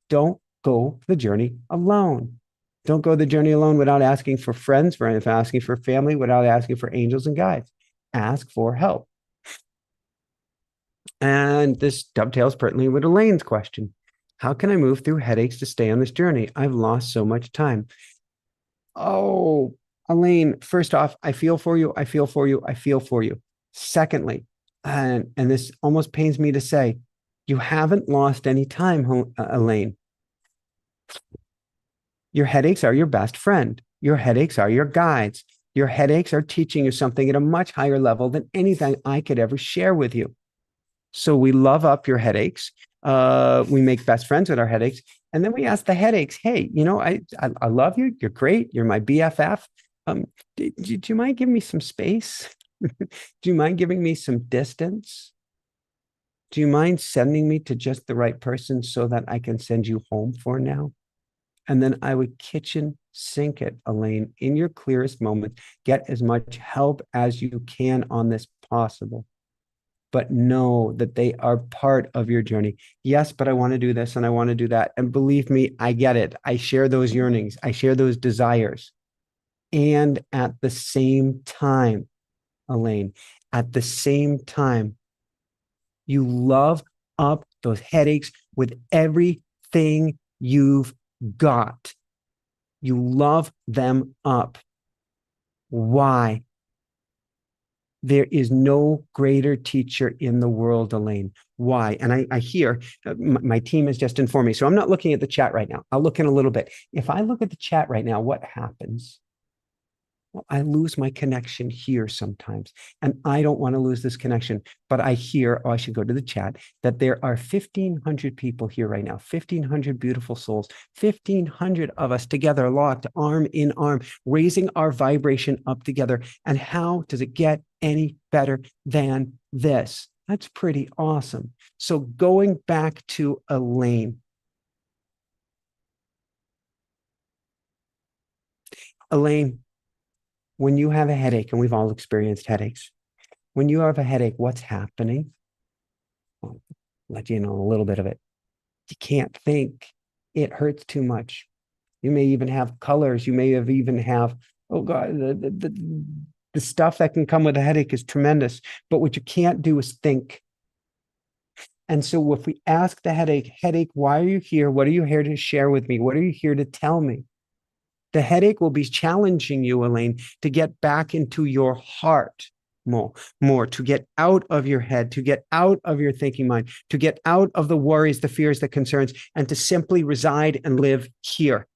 Don't go the journey alone. Don't go the journey alone without asking for friends, without asking for family, without asking for angels and guides. Ask for help. And this dovetails pertinently with Elaine's question. How can I move through headaches to stay on this journey? I've lost so much time. Oh, Elaine, first off, I feel for you. I feel for you. I feel for you. Secondly, and this almost pains me to say, you haven't lost any time, Elaine. Your headaches are your best friend. Your headaches are your guides. Your headaches are teaching you something at a much higher level than anything I could ever share with you. So we love up your headaches. We make best friends with our headaches. And then we ask the headaches, hey, I love you. You're great. You're my BFF. Do you mind giving me some space? Do you mind giving me some distance? Do you mind sending me to just the right person so that I can send you home for now? And then I would kitchen sink it, Elaine, in your clearest moment. Get as much help as you can on this possible. But know that they are part of your journey. Yes, but I want to do this and I want to do that. And believe me, I get it. I share those yearnings. I share those desires. And at the same time, Elaine, at the same time, You love up those headaches with everything you've got. You love them up. Why? There is no greater teacher in the world, Elaine. Why? And I hear my team has just informed me. So I'm not looking at the chat right now. I'll look in a little bit. If I look at the chat right now, what happens? Well, I lose my connection here sometimes. And I don't want to lose this connection. But I hear, oh, I should go to the chat, that there are 1,500 people here right now, 1,500 beautiful souls, 1,500 of us together, locked arm in arm, raising our vibration up together. And how does it get any better than this? That's pretty awesome. So going back to Elaine. Elaine, when you have a headache, and we've all experienced headaches, when you have a headache, what's happening? I'll let you know a little bit of it. You can't think. It hurts too much. You may even have colors. You may have even have, oh God, the stuff that can come with a headache is tremendous. But what you can't do is think. And so if we ask the headache, why are you here? What are you here to share with me? What are you here to tell me? The headache will be challenging you, Elaine, to get back into your heart more, to get out of your head, to get out of your thinking mind, to get out of the worries, the fears, the concerns, and to simply reside and live here,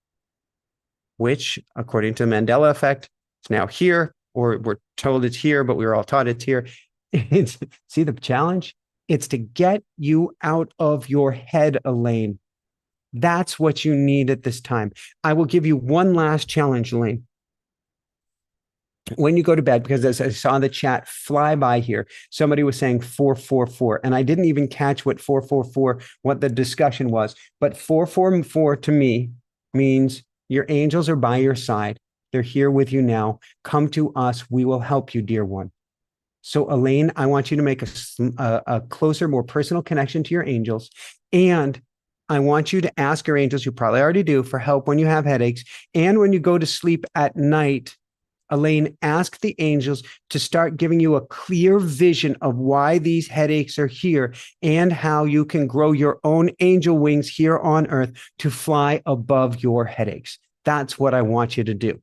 which, according to the Mandela effect, it's now here, or we're told it's here, but we were all taught it's here. See the challenge? It's to get you out of your head, Elaine. That's what you need at this time. I will give you one last challenge, Elaine. When you go to bed, because as I saw the chat fly by here, somebody was saying 444, and I didn't even catch what 444, what the discussion was, but 444 to me means your angels are by your side. They're here with you now. Come to us. We will help you, dear one. So Elaine, I want you to make a closer, more personal connection to your angels. And I want you to ask your angels, you probably already do, for help when you have headaches. And when you go to sleep at night, Elaine, ask the angels to start giving you a clear vision of why these headaches are here and how you can grow your own angel wings here on earth to fly above your headaches. That's what I want you to do.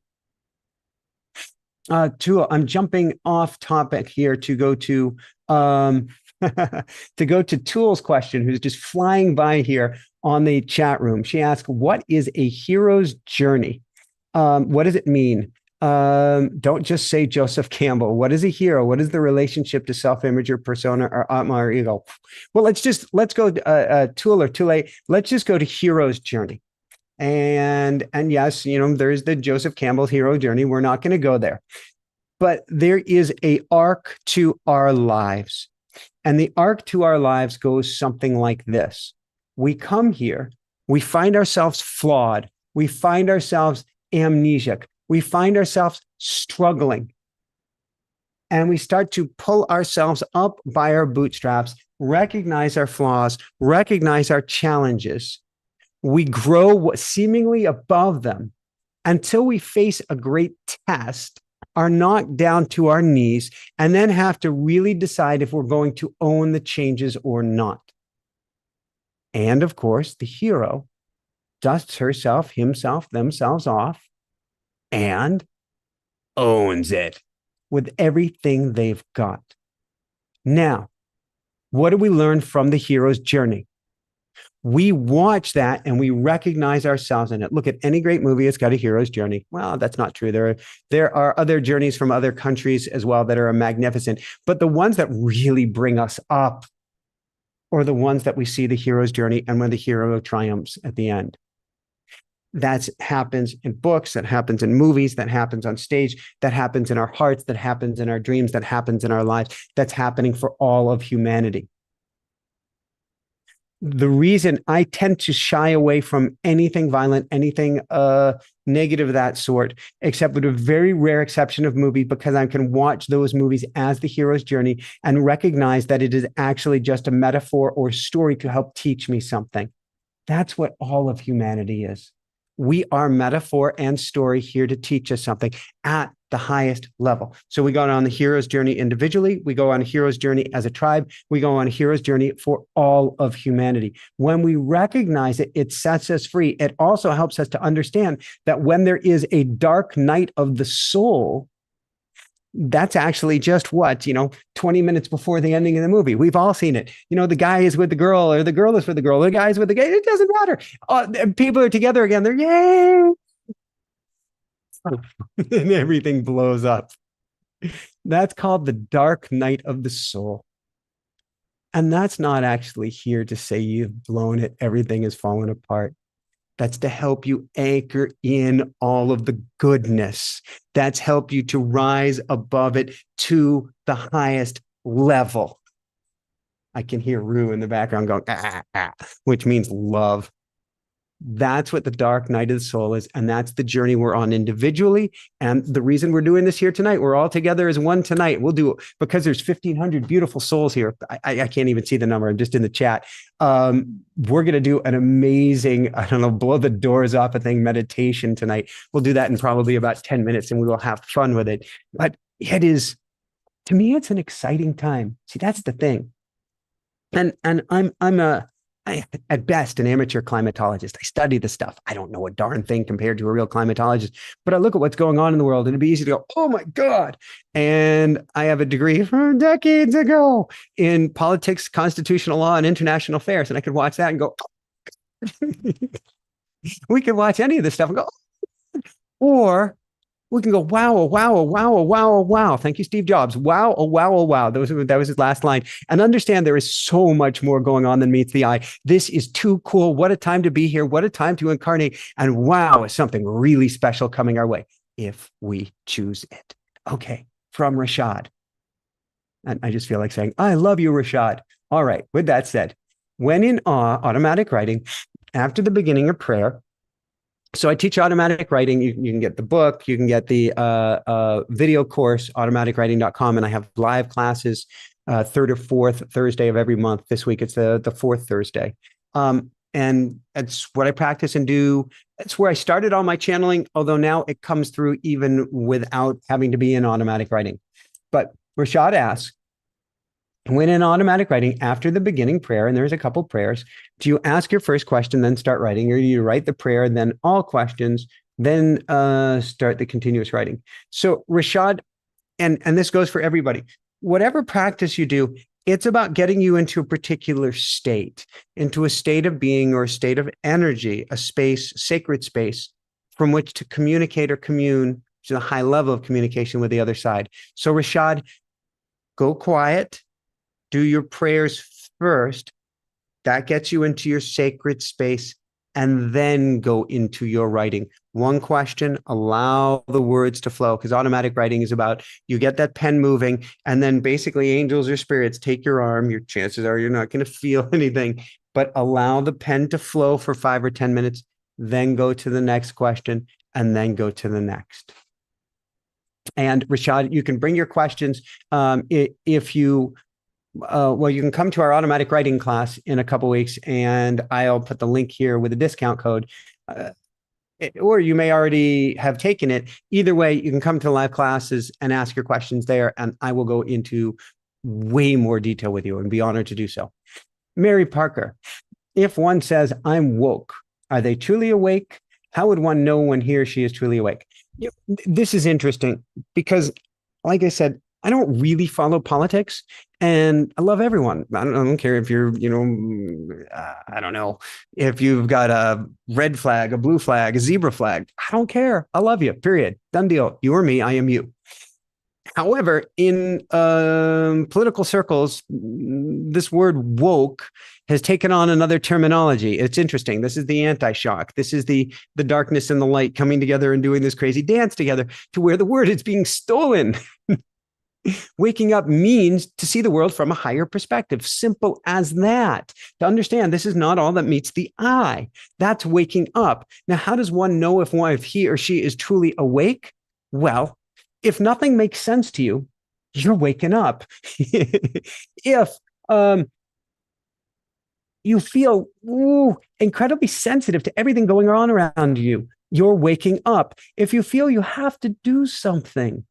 I'm jumping off topic here to go to to go to Tues' question, who's just flying by here on the chat room. She asked, "What is a hero's journey? What does it mean? Don't just say Joseph Campbell. What is a hero? What is the relationship to self-image or persona or atma or ego?" Well, let's go Tuel or Tule. Let's just go to hero's journey. And yes, there's the Joseph Campbell hero journey. We're not going to go there, but there is a arc to our lives. And the arc to our lives goes something like this. We come here, we find ourselves flawed. We find ourselves amnesiac. We find ourselves struggling. And we start to pull ourselves up by our bootstraps, recognize our flaws, recognize our challenges. We grow seemingly above them until we face a great test, are knocked down to our knees, and then have to really decide if we're going to own the changes or not. And of course, the hero dusts herself, himself, themselves off and owns it with everything they've got. Now, what do we learn from the hero's journey? We watch that and we recognize ourselves in it. Look at any great movie, it's got a hero's journey. Well, that's not true. There are other journeys from other countries as well that are magnificent. But the ones that really bring us up are the ones that we see the hero's journey and when the hero triumphs at the end. That happens in books, that happens in movies, that happens on stage, that happens in our hearts, that happens in our dreams, that happens in our lives. That's happening for all of humanity. The reason I tend to shy away from anything violent, anything negative of that sort, except with a very rare exception of movie, because I can watch those movies as the hero's journey and recognize that it is actually just a metaphor or story to help teach me something. That's what all of humanity is. We are metaphor and story here to teach us something at the highest level. So we go on the hero's journey individually. We go on a hero's journey as a tribe. We go on a hero's journey for all of humanity. When we recognize it, it sets us free. It also helps us to understand that when there is a dark night of the soul, that's actually just 20 minutes before the ending of the movie. We've all seen it. The guy is with the girl, or the girl is with the girl, or the guy is with the guy. It doesn't matter. People are together again. They're yay. And everything blows up. That's called the dark night of the soul. And that's not actually here to say you've blown it, everything has fallen apart. That's to help you anchor in all of the goodness. That's help you to rise above it to the highest level. I can hear Rue in the background going, which means love. That's what the dark night of the soul is. And that's the journey we're on individually. And the reason we're doing this here tonight, we're all together as one tonight. We'll do it because there's 1,500 beautiful souls here. I can't even see the number. I'm just in the chat. We're going to do an amazing, blow the doors off a thing meditation tonight. We'll do that in probably about 10 minutes and we will have fun with it. But it is, to me, it's an exciting time. See, that's the thing. And I, at best, an amateur climatologist. I study the stuff. I don't know a darn thing compared to a real climatologist, but I look at what's going on in the world and it'd be easy to go, oh my God. And I have a degree from decades ago in politics, constitutional law, and international affairs. And I could watch that and go, we could watch any of this stuff and go, or we can go, wow, oh, wow, oh, wow, oh, wow, oh, wow. Thank you, Steve Jobs. Wow, oh, wow, oh, wow. That was his last line. And understand there is so much more going on than meets the eye. This is too cool. What a time to be here. What a time to incarnate. And wow, is something really special coming our way if we choose it. Okay, from Rashad. And I just feel like saying, I love you, Rashad. All right, with that said, when in awe, automatic writing, after the beginning of prayer, so I teach automatic writing. You can get the book, you can get the video course, automaticwriting.com. And I have live classes third or fourth Thursday of every month. This week, it's the fourth Thursday. And it's what I practice and do. It's where I started all my channeling, although now it comes through even without having to be in automatic writing. But Rashad asks, when in automatic writing, after the beginning prayer, and there's a couple prayers, do you ask your first question, then start writing, or do you write the prayer, then all questions, then start the continuous writing? So Rashad, and this goes for everybody, whatever practice you do, it's about getting you into a particular state, into a state of being or a state of energy, a space, sacred space from which to communicate or commune to a high level of communication with the other side. So Rashad, go quiet. Do your prayers first. That gets you into your sacred space, and then go into your writing. One question, allow the words to flow, because automatic writing is about you get that pen moving, and then basically angels or spirits take your arm. Your chances are you're not going to feel anything, but allow the pen to flow for 5 or 10 minutes, then go to the next question, and then go to the next. And Rashad, you can bring your questions if you you can come to our automatic writing class in a couple weeks, and I'll put the link here with a discount code. Or you may already have taken it. Either way, you can come to the live classes and ask your questions there, and I will go into way more detail with you and be honored to do so. Mary Parker, if one says, I'm woke, are they truly awake? How would one know when he or she is truly awake? This is interesting because, like I said, I don't really follow politics, and I love everyone. I don't care if you're, I don't know, if you've got a red flag, a blue flag, a zebra flag. I don't care. I love you, period. Done deal. You are me. I am you. However, in political circles, this word woke has taken on another terminology. It's interesting. This is the anti-shock. This is the darkness and the light coming together and doing this crazy dance together, to where the word is being stolen. Waking up means to see the world from a higher perspective. Simple as that. To understand this is not all that meets the eye. That's waking up. Now, how does one know if he or she is truly awake? Well, if nothing makes sense to you, you're waking up. If you feel incredibly sensitive to everything going on around you, You're waking up. If you feel you have to do something,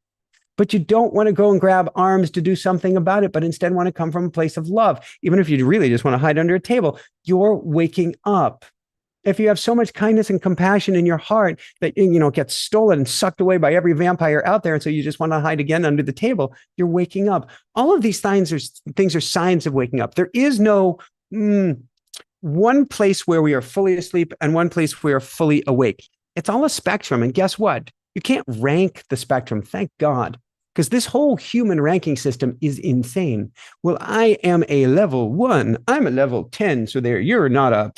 but you don't want to go and grab arms to do something about it, but instead want to come from a place of love, even if you really just want to hide under a table, you're waking up. If you have so much kindness and compassion in your heart that gets stolen and sucked away by every vampire out there, and so you just want to hide again under the table, you're waking up. All of these things are signs of waking up. There is no one place where we are fully asleep and one place where we are fully awake. It's all a spectrum. And guess what? You can't rank the spectrum, thank God, because this whole human ranking system is insane. Well, I am a level 1. I'm a level 10. So you're not a...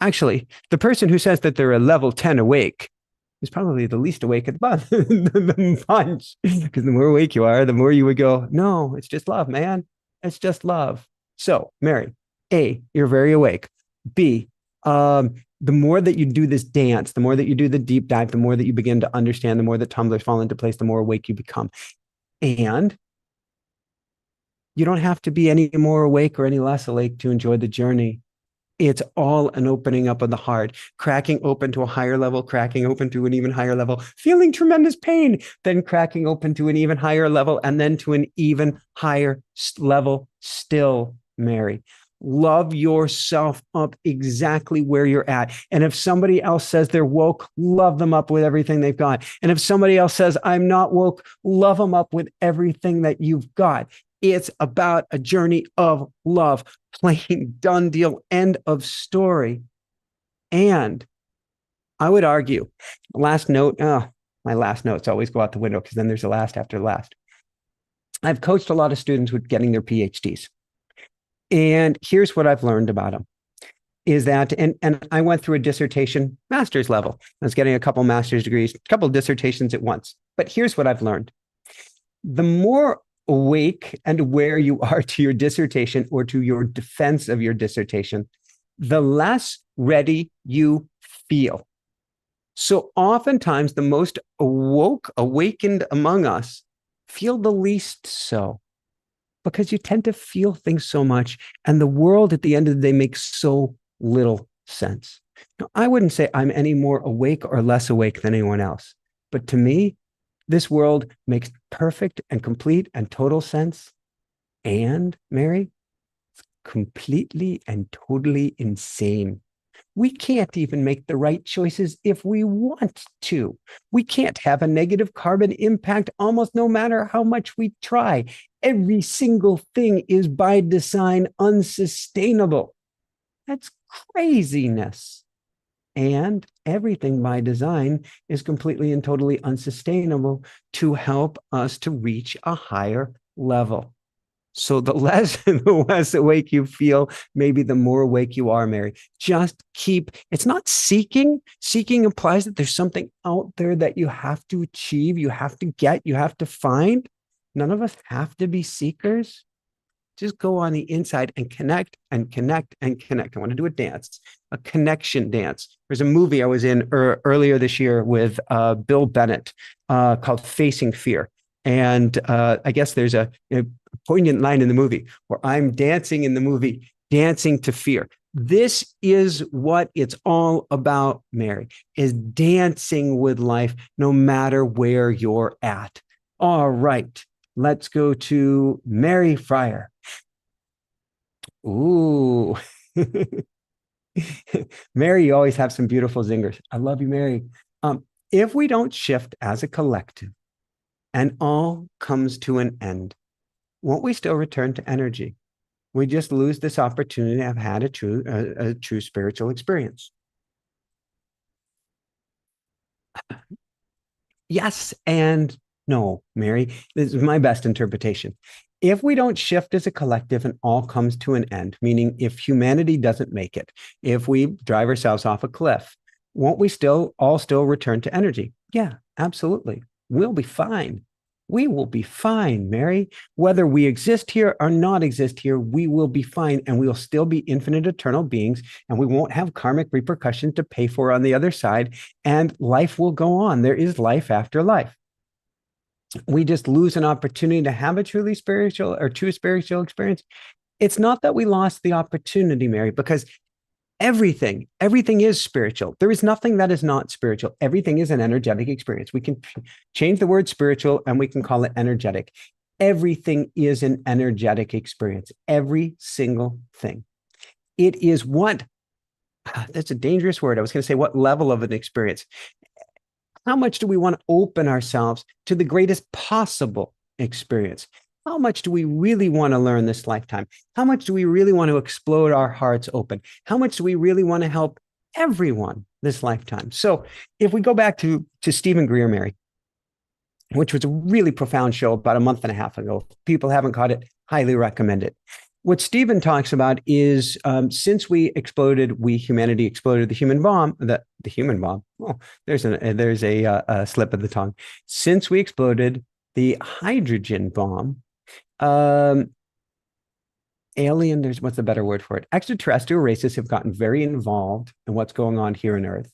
Actually, the person who says that they're a level 10 awake is probably the least awake at the bunch. Because the more awake you are, the more you would go, no, it's just love, man. It's just love. So, Mary, A, you're very awake. B, the more that you do this dance, the more that you do the deep dive, the more that you begin to understand, the more that tumblers fall into place, the more awake you become. And you don't have to be any more awake or any less awake to enjoy the journey. It's all an opening up of the heart, cracking open to a higher level, cracking open to an even higher level, feeling tremendous pain, then cracking open to an even higher level, and then to an even higher level still, Mary. Love yourself up exactly where you're at. And if somebody else says they're woke, love them up with everything they've got. And if somebody else says, I'm not woke, love them up with everything that you've got. It's about a journey of love. Plain, done deal, end of story. And I would argue, last note, my last notes always go out the window because then there's a last after last. I've coached a lot of students with getting their PhDs. And here's what I've learned about them is that, and I went through a dissertation, master's level. I was getting a couple master's degrees, a couple of dissertations at once. But here's what I've learned. The more awake and aware you are to your dissertation or to your defense of your dissertation, the less ready you feel. So oftentimes the most awakened among us feel the least so, because you tend to feel things so much and the world at the end of the day makes so little sense. Now, I wouldn't say I'm any more awake or less awake than anyone else, but to me, this world makes perfect and complete and total sense. And, Mary, it's completely and totally insane. We can't even make the right choices if we want to. We can't have a negative carbon impact almost no matter how much we try. Every single thing is by design unsustainable. That's craziness. And everything by design is completely and totally unsustainable to help us to reach a higher level. So the less awake you feel, maybe the more awake you are, Mary. Just it's not seeking. Seeking implies that there's something out there that you have to achieve, you have to get, you have to find. None of us have to be seekers. Just go on the inside and connect and connect and connect. I want to do a dance, a connection dance. There's a movie I was in earlier this year with Bill Bennett called Facing Fear. And I guess there's a poignant line in the movie where I'm dancing in the movie, dancing to fear. This is what it's all about, Mary, is dancing with life no matter where you're at. All right, let's go to Mary Fryer. Ooh. Mary, you always have some beautiful zingers. I love you, Mary. If we don't shift as a collective and all comes to an end, won't we still return to energy? We just lose this opportunity to have had a true spiritual experience. Yes and no, Mary. This is my best interpretation. If we don't shift as a collective and all comes to an end, meaning if humanity doesn't make it, if we drive ourselves off a cliff, won't we all still return to energy? Yeah, absolutely. We'll be fine. We will be fine, Mary. Whether we exist here or not exist here, we will be fine, and we will still be infinite eternal beings, and we won't have karmic repercussions to pay for on the other side, and life will go on. There is life after life. We just lose an opportunity to have a truly spiritual or true spiritual experience. It's not that we lost the opportunity, Mary, because Everything is spiritual. There is nothing that is not spiritual. Everything is an energetic experience. We can change the word spiritual and we can call it energetic. Everything is an energetic experience. Every single thing. It is what, that's a dangerous word. I was going to say what level of an experience. How much do we want to open ourselves to the greatest possible experience? How much do we really want to learn this lifetime? How much do we really want to explode our hearts open? How much do we really want to help everyone this lifetime? So if we go back to Stephen Greer, Mary, which was a really profound show about a month and a half ago. People haven't caught it, highly recommend it. What Stephen talks about is since humanity exploded the human bomb, the human bomb. Oh, there's a slip of the tongue. Since we exploded the hydrogen bomb, what's the better word for it? Extraterrestrial races have gotten very involved in what's going on here on Earth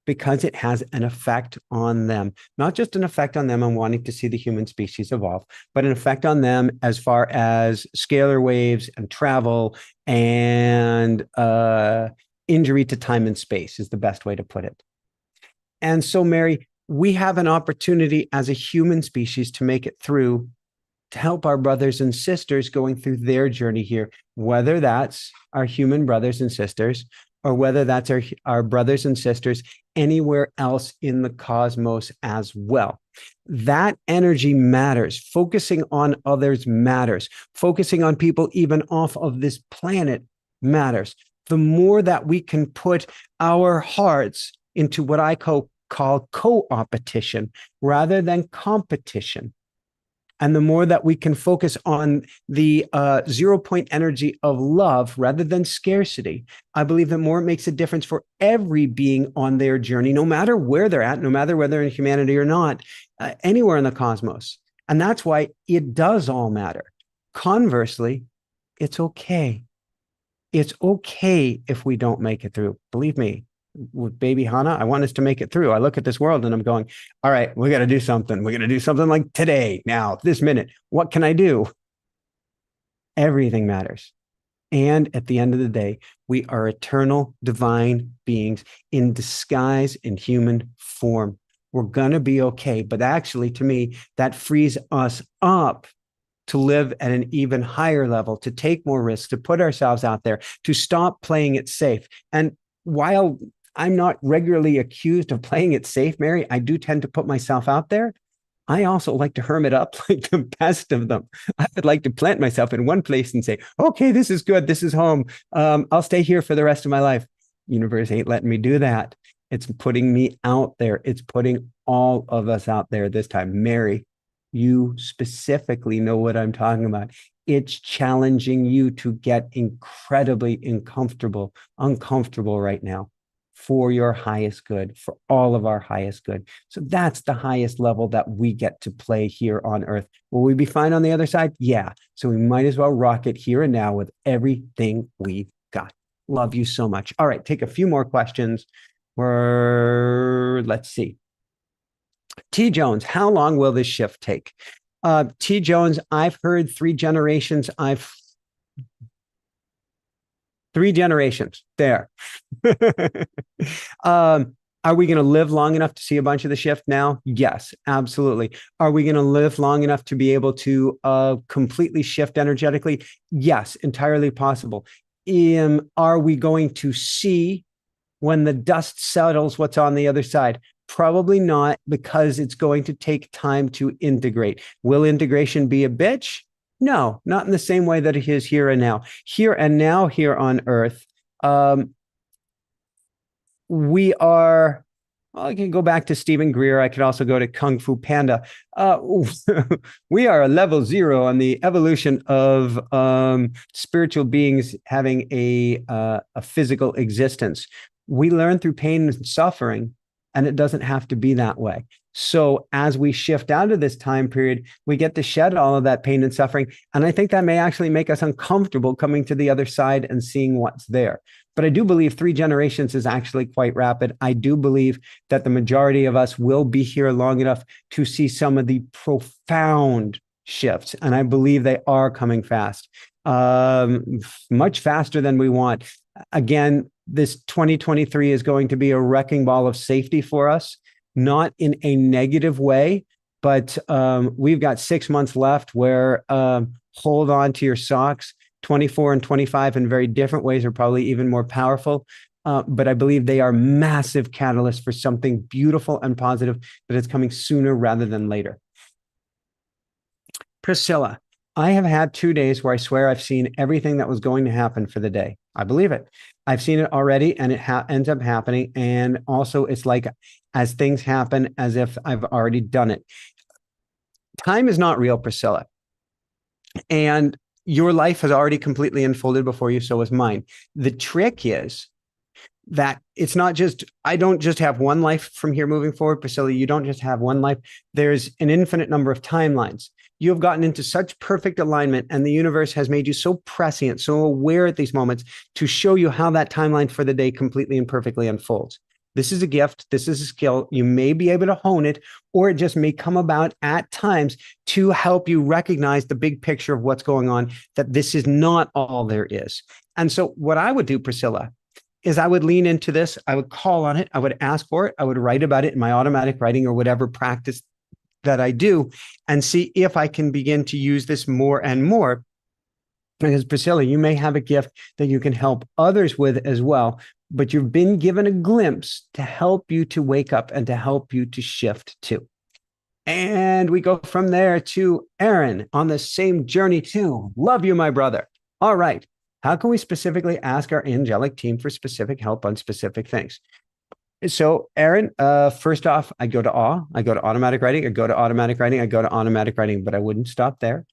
because it has an effect on them, not just an effect on them on wanting to see the human species evolve, but an effect on them as far as scalar waves and travel and injury to time and space is the best way to put it. And so, Mary, we have an opportunity as a human species to make it through, to help our brothers and sisters going through their journey here, whether that's our human brothers and sisters, or whether that's our brothers and sisters anywhere else in the cosmos as well. That energy matters. Focusing on others matters. Focusing on people even off of this planet matters. The more that we can put our hearts into what I call co-opetition rather than competition, and the more that we can focus on the 0 point energy of love rather than scarcity, I believe the more it makes a difference for every being on their journey, no matter where they're at, no matter whether they're in humanity or not, anywhere in the cosmos. And that's why it does all matter. Conversely, it's okay. It's okay if we don't make it through. Believe me, with baby Hannah, I want us to make it through. I look at this world and I'm going, all right, we got to do something. We got to do something like today, now, this minute. What can I do? Everything matters. And at the end of the day, we are eternal divine beings in disguise in human form. We're going to be okay. But actually, to me, that frees us up to live at an even higher level, to take more risks, to put ourselves out there, to stop playing it safe. And while I'm not regularly accused of playing it safe, Mary, I do tend to put myself out there. I also like to hermit up like the best of them. I would like to plant myself in one place and say, okay, this is good. This is home. I'll stay here for the rest of my life. Universe ain't letting me do that. It's putting me out there. It's putting all of us out there this time. Mary, you specifically know what I'm talking about. It's challenging you to get incredibly uncomfortable right now for your highest good, for all of our highest good. So that's the highest level that we get to play here on Earth. Will we be fine on the other side? Yeah. So we might as well rock it here and now with everything we've got. Love you so much. All right, take a few more questions. Let's see. T. Jones, how long will this shift take? T. Jones, I've heard 3 generations. 3 generations there. Are we going to live long enough to see a bunch of the shift now? Yes, absolutely. Are we going to live long enough to be able to completely shift energetically? Yes, entirely possible. Are we going to see when the dust settles what's on the other side? Probably not, because it's going to take time to integrate. Will integration be a bitch? No, not in the same way that it is here and now. Here and now, here on Earth, we are, well, I can go back to Stephen Greer. I could also go to Kung Fu Panda. We are a level 0 on the evolution of spiritual beings having a physical existence. We learn through pain and suffering, and it doesn't have to be that way. So as we shift out of this time period, we get to shed all of that pain and suffering. And I think that may actually make us uncomfortable coming to the other side and seeing what's there. But I do believe 3 generations is actually quite rapid. I do believe that the majority of us will be here long enough to see some of the profound shifts. And I believe they are coming fast, much faster than we want. Again, this 2023 is going to be a wrecking ball of safety for us, not in a negative way, but we've got 6 months left where hold on to your socks. 24 and 25 in very different ways are probably even more powerful. But I believe they are massive catalysts for something beautiful and positive that is coming sooner rather than later. Priscilla, I have had 2 days where I swear I've seen everything that was going to happen for the day. I believe it. I've seen it already, and it ends up happening. And also, it's like as things happen, as if I've already done it. Time is not real, Priscilla. And your life has already completely unfolded before you, so is mine. The trick is that it's not just, I don't just have one life from here moving forward, Priscilla. You don't just have one life. There's an infinite number of timelines. You have gotten into such perfect alignment, and the universe has made you so prescient, so aware at these moments to show you how that timeline for the day completely and perfectly unfolds. This is a gift. This is a skill. You may be able to hone it, or it just may come about at times to help you recognize the big picture of what's going on, that this is not all there is. And so what I would do, Priscilla, is I would lean into this. I would call on it. I would ask for it. I would write about it in my automatic writing or whatever practice that I do, and see if I can begin to use this more and more. Because Priscilla, you may have a gift that you can help others with as well, but you've been given a glimpse to help you to wake up and to help you to shift too. And we go from there to Aaron on the same journey too. Love you, my brother. All right. How can we specifically ask our angelic team for specific help on specific things? So, Aaron, first off, I go to awe. I go to automatic writing. I go to automatic writing. I go to automatic writing, but I wouldn't stop there.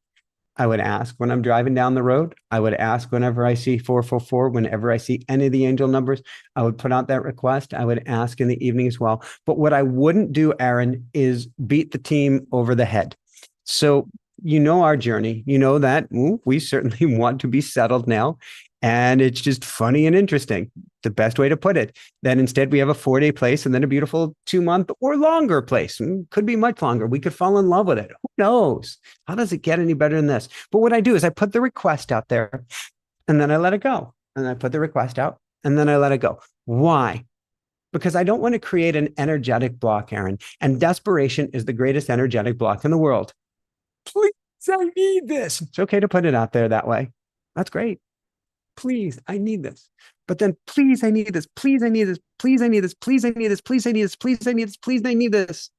I would ask when I'm driving down the road. I would ask whenever I see 444, whenever I see any of the angel numbers, I would put out that request. I would ask in the evening as well. But what I wouldn't do, Aaron, is beat the team over the head. So, you know our journey. You know that we certainly want to be settled now. And it's just funny and interesting, the best way to put it. Then instead we have a 4-day place and then a beautiful 2-month or longer place. Could be much longer. We could fall in love with it. Who knows? How does it get any better than this? But what I do is I put the request out there and then I let it go. And I put the request out and then I let it go. Why? Because I don't want to create an energetic block, Aaron. And desperation is the greatest energetic block in the world. Please, I need this. It's okay to put it out there that way. That's great. Please, I need this. But then, please, I need this. Please, I need this. Please, I need this. Please, I need this. Please, I need this. Please, I need this. Please, I need this.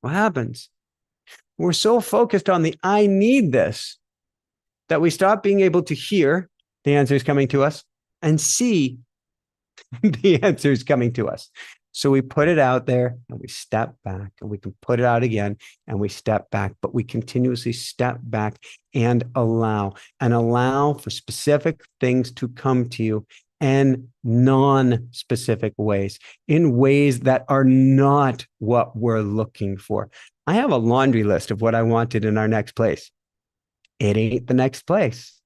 What happens? We're so focused on the I need this that we stop being able to hear the answers coming to us and see the answers coming to us. So we put it out there and we step back, and we can put it out again and we step back, but we continuously step back and allow for specific things to come to you in non-specific ways, in ways that are not what we're looking for. I have a laundry list of what I wanted in our next place. It ain't the next place.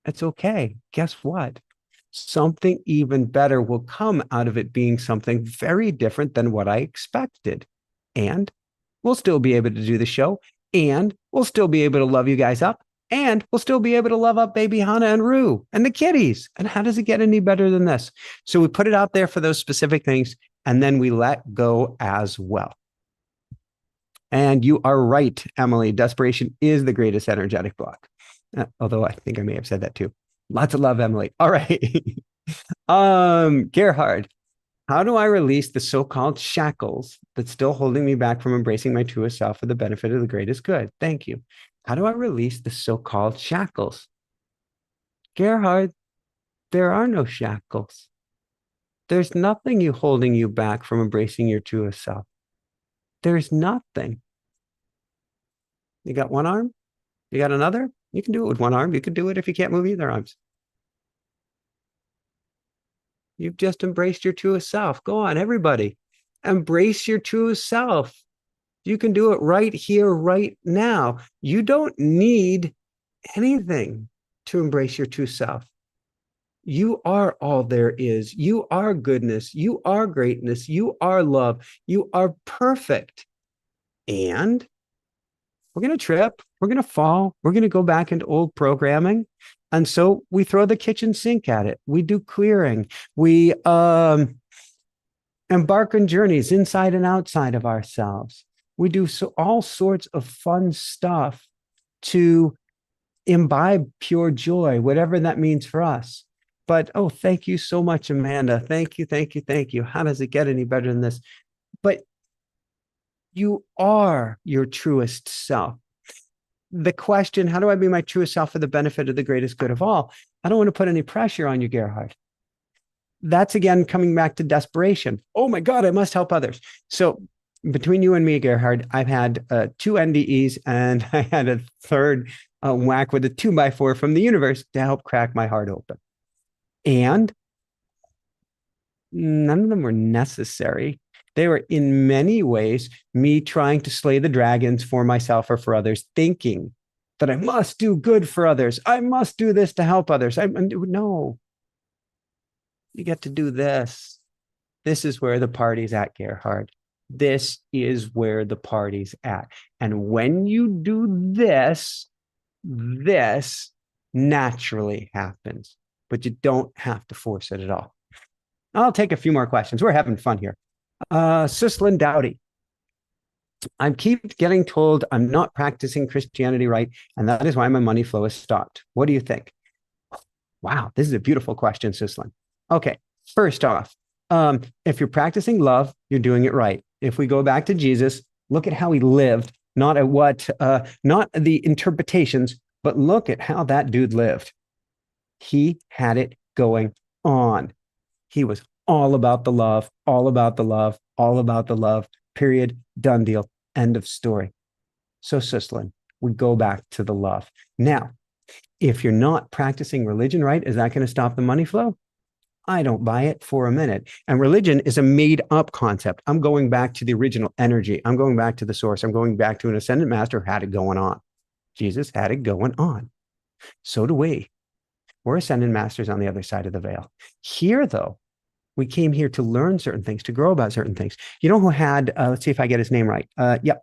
It's okay. Guess what? Something even better will come out of it being something very different than what I expected. And we'll still be able to do the show, and we'll still be able to love you guys up, and we'll still be able to love up baby Hannah and Rue and the kitties. And how does it get any better than this? So we put it out there for those specific things, and then we let go as well. And you are right, Emily. Desperation is the greatest energetic block. Although I think I may have said that too. Lots of love, Emily. All right. Gerhard, how do I release the so-called shackles that's still holding me back from embracing my truest self for the benefit of the greatest good? Thank you. How do I release the so-called shackles? Gerhard, there are no shackles. There's nothing holding you back from embracing your truest self. There's nothing. You got one arm? You got another? You can do it with one arm. You can do it if you can't move either arms. You've just embraced your truest self. Go on, everybody. Embrace your truest self. You can do it right here, right now. You don't need anything to embrace your true self. You are all there is. You are goodness. You are greatness. You are love. You are perfect. And we're going to trip, we're going to fall, we're going to go back into old programming. And so we throw the kitchen sink at it. We do clearing. We embark on journeys inside and outside of ourselves. We do all sorts of fun stuff to imbibe pure joy, whatever that means for us. But oh, thank you so much, Amanda. Thank you, thank you, thank you. How does it get any better than this? But you are your truest self. The question, how do I be my truest self for the benefit of the greatest good of all? I don't want to put any pressure on you, Gerhard. That's again coming back to desperation. Oh my God, I must help others. So between you and me, Gerhard, I've had 2 NDEs and I had a third whack with a 2x4 from the universe to help crack my heart open. And none of them were necessary. They were in many ways me trying to slay the dragons for myself or for others, thinking that I must do good for others. I must do this to help others. No, you get to do this. This is where the party's at, Gerhard. This is where the party's at. And when you do this, this naturally happens, but you don't have to force it at all. I'll take a few more questions. We're having fun here. Suslin Dowdy. I keep getting told I'm not practicing Christianity right, and that is why my money flow has stopped. What do you think? Wow, this is a beautiful question, Suslin. Okay, first off, if you're practicing love, you're doing it right. If we go back to Jesus, look at how he lived, not at what, not the interpretations, but look at how that dude lived. He had it going on. He was all about the love, all about the love, all about the love, period, done deal, end of story. So, Suslin, we go back to the love. Now, if you're not practicing religion right, is that going to stop the money flow? I don't buy it for a minute. And religion is a made up concept. I'm going back to the original energy. I'm going back to the source. I'm going back to an ascendant master who had it going on. Jesus had it going on. So do we. We're ascendant masters on the other side of the veil. Here, though, we came here to learn certain things, to grow about certain things. You know who had, let's see if I get his name right. Yep.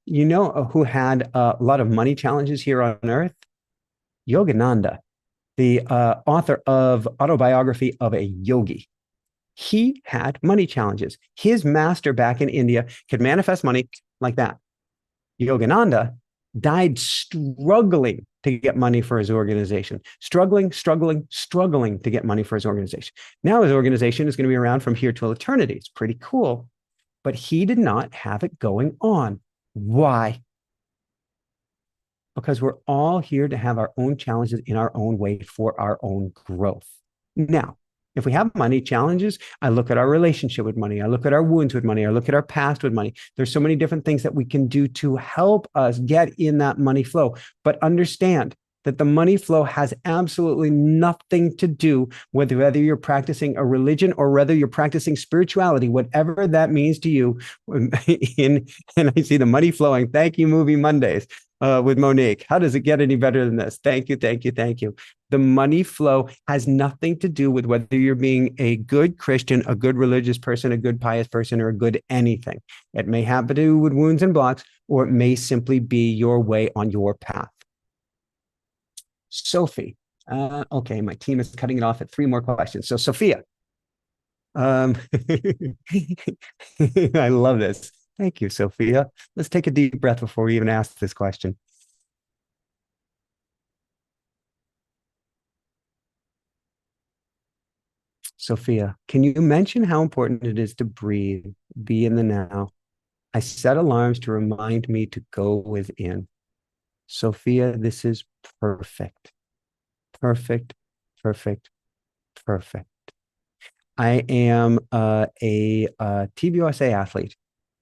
You know who had a lot of money challenges here on earth? Yogananda, the author of Autobiography of a Yogi. He had money challenges. His master back in India could manifest money like that. Yogananda died struggling to get money for his organization, struggling to get money for his organization. Now his organization is going to be around from here till eternity. It's pretty cool, but he did not have it going on. Why? Because we're all here to have our own challenges in our own way for our own growth. Now, if we have money challenges, I look at our relationship with money. I look at our wounds with money. I look at our past with money. There's so many different things that we can do to help us get in that money flow. But understand that the money flow has absolutely nothing to do with whether you're practicing a religion or whether you're practicing spirituality, whatever that means to you. And I see the money flowing. Thank you, Movie Mondays. With Monique. How does it get any better than this? Thank you, thank you, thank you. The money flow has nothing to do with whether you're being a good Christian, a good religious person, a good pious person, or a good anything. It may have to do with wounds and blocks, or it may simply be your way on your path. Sophie. Okay, my team is cutting it off at 3 more questions. So Sophia. I love this. Thank you, Sophia. Let's take a deep breath before we even ask this question. Sophia, can you mention how important it is to breathe, be in the now? I set alarms to remind me to go within. Sophia, this is perfect. Perfect, perfect, perfect. I am a TBUSA athlete.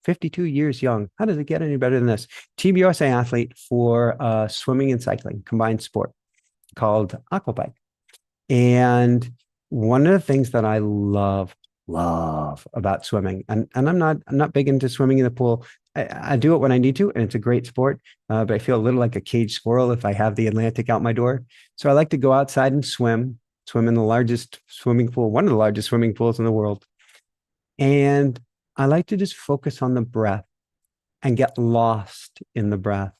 52 years young. How does it get any better than this? TBUSA athlete for swimming and cycling, combined sport called aquabike. And one of the things that I love about swimming, and I'm not big into swimming in the pool. I do it when I need to, and it's a great sport, but I feel a little like a caged squirrel if I have the Atlantic out my door. So I like to go outside and swim in the largest swimming pool, one of the largest swimming pools in the world. And I like to just focus on the breath and get lost in the breath.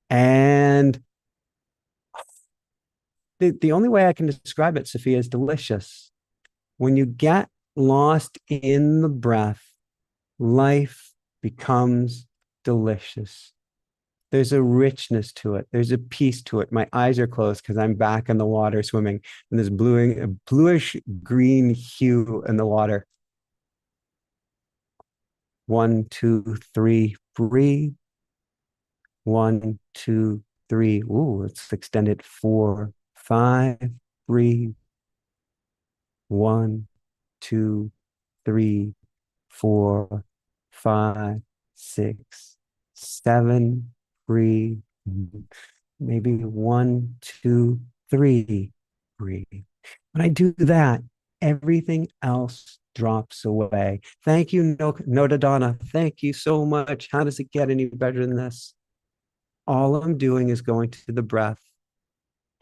And the only way I can describe it, Sophia, is delicious. When you get lost in the breath, life becomes delicious. There's a richness to it. There's a peace to it. My eyes are closed because I'm back in the water swimming, and there's bluish green hue in the water. 1, 2, 3, breathe. 1, 2, 3. Ooh, let's extend it. 4, 5, breathe. 1, 2, 3, 4, 5, 6, 7, breathe. Maybe 1, 2, 3, breathe. When I do that, everything else drops away. Thank you, Noda Donna. Thank you so much. How does it get any better than this? All I'm doing is going to the breath.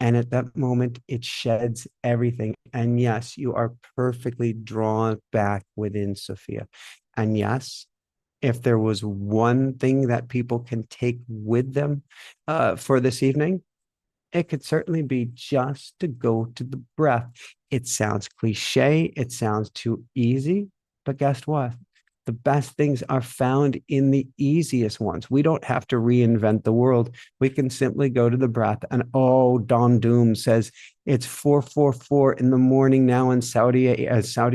And at that moment, it sheds everything. And yes, you are perfectly drawn back within, Sophia. And yes, if there was one thing that people can take with them for this evening, it could certainly be just to go to the breath. It sounds cliche, it sounds too easy, but guess what? The best things are found in the easiest ones. We don't have to reinvent the world. We can simply go to the breath. And oh, Don Doom says it's 4:44 in the morning now in Saudi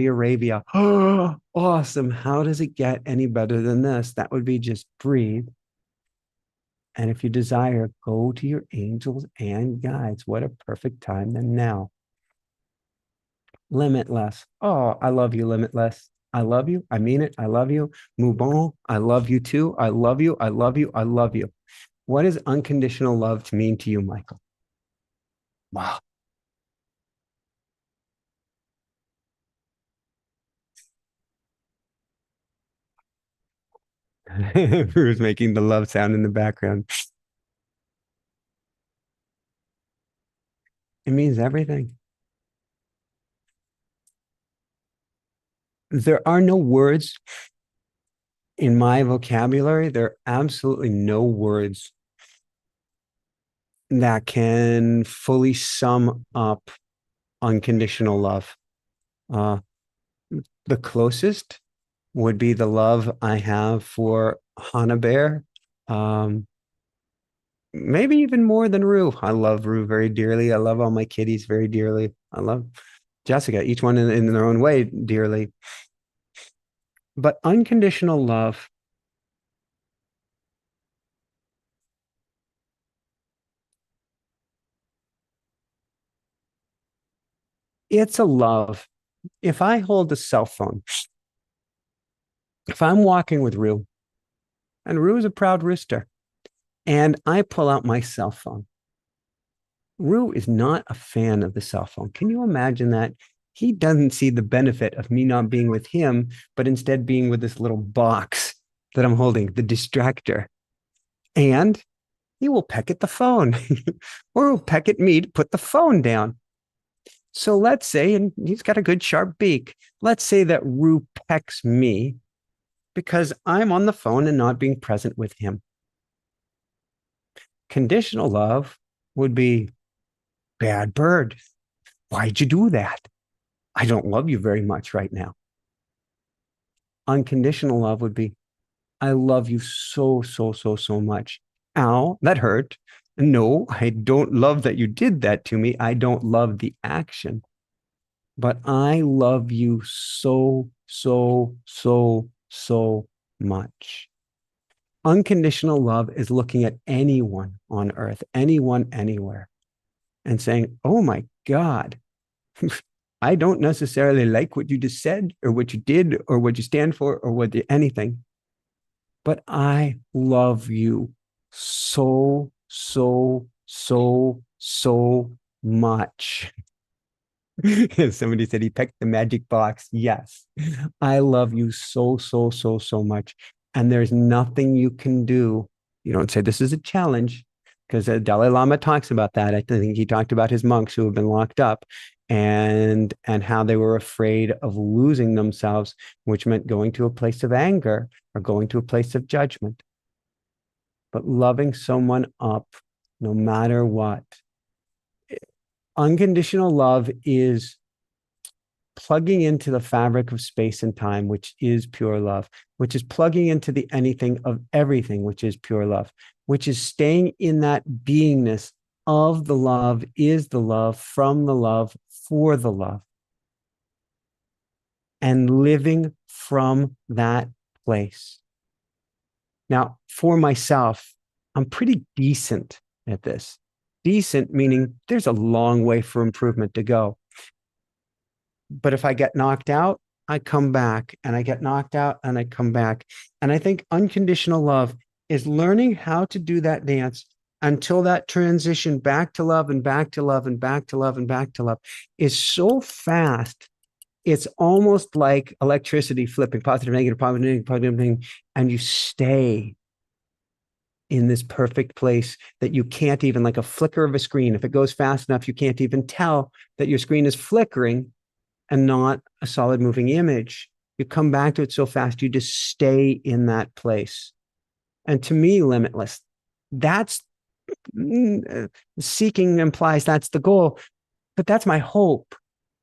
Arabia. Oh, awesome. How does it get any better than this? That would be just breathe. And if you desire, go to your angels and guides. What a perfect time than now. Limitless. Oh, I love you, Limitless. I love you. I mean it. I love you. Moubon. I love you too. I love you. I love you. I love you. What does unconditional love to mean to you, Michael? Wow. Who's making the love sound in the background? It means everything. There are no words in my vocabulary. There are absolutely no words that can fully sum up unconditional love. Uh, the closest would be the love I have for Hannah Bear. Um, Maybe even more than Rue. I love Rue very dearly. I love all my kitties very dearly. I love Jessica, each one in their own way, dearly. But unconditional love, it's a love. If I hold a cell phone, if I'm walking with Rue, and Rue is a proud rooster, and I pull out my cell phone, Rue is not a fan of the cell phone. Can you imagine that? He doesn't see the benefit of me not being with him, but instead being with this little box that I'm holding, the distractor. And he will peck at the phone or he'll peck at me to put the phone down. So let's say, and he's got a good sharp beak, let's say that Rue pecks me because I'm on the phone and not being present with him. Conditional love would be bad bird. Why'd you do that? I don't love you very much right now. Unconditional love would be, I love you so, so, so, so much. Ow, that hurt. No, I don't love that you did that to me. I don't love the action, but I love you so, so, so, so much. Unconditional love is looking at anyone on earth, anyone, anywhere, and saying, oh my God, I don't necessarily like what you just said or what you did or what you stand for or what anything, but I love you so, so, so, so much. Somebody said he picked the magic box. Yes, I love you so, so, so, so much. And there's nothing you can do. You don't say this is a challenge because the Dalai Lama talks about that. I think he talked about his monks who have been locked up and how they were afraid of losing themselves, which meant going to a place of anger or going to a place of judgment. but loving someone up no matter what. Unconditional love is plugging into the fabric of space and time, which is pure love, which is plugging into the anything of everything, which is pure love, which is staying in that beingness of the love, is the love, from the love, for the love, and living from that place. Now, for myself, I'm pretty decent at this. Decent meaning there's a long way for improvement to go. But if I get knocked out, I come back, and I get knocked out and I come back. And I think unconditional love is learning how to do that dance until that transition back to love and back to love and back to love and back to love is so fast. It's almost like electricity flipping positive, negative, positive, negative, positive, negative, and you stay in this perfect place that you can't even, like a flicker of a screen, if it goes fast enough, you can't even tell that your screen is flickering and not a solid moving image. You come back to it so fast, you just stay in that place. And to me, limitless, that's seeking implies that's the goal, but that's my hope,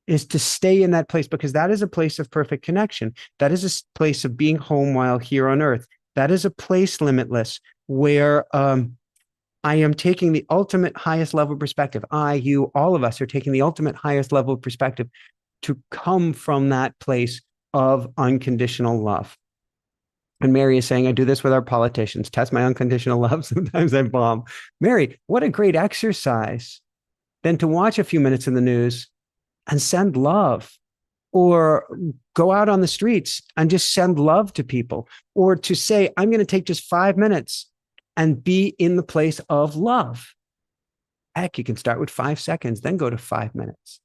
is to stay in that place, because that is a place of perfect connection. That is a place of being home while here on earth. That is a place, limitless, where I am taking the ultimate highest level perspective. I, you, all of us are taking the ultimate highest level perspective to come from that place of unconditional love. And Mary is saying, I do this with our politicians, test my unconditional love. Sometimes I bomb. Mary, what a great exercise then to watch a few minutes in the news and send love, or go out on the streets and just send love to people, or to say, I'm going to take just 5 minutes and be in the place of love. Heck, you can start with 5 seconds, then go to 5 minutes.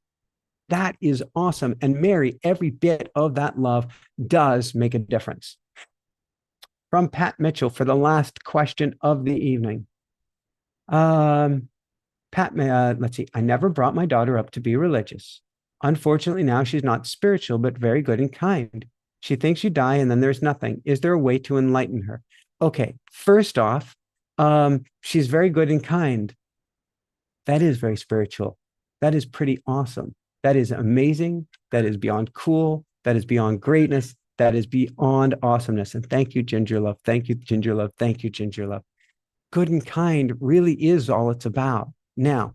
That is awesome. And Mary, every bit of that love does make a difference. From Pat Mitchell for the last question of the evening. Pat, let's see. I never brought my daughter up to be religious. Unfortunately, now she's not spiritual, but very good and kind. She thinks you die and then there's nothing. Is there a way to enlighten her? Okay, first off, she's very good and kind. That is very spiritual. That is pretty awesome. That is amazing. That is beyond cool. That is beyond greatness. That is beyond awesomeness. And thank you, Ginger Love. Thank you, Ginger Love. Thank you, Ginger Love. Good and kind really is all it's about. Now,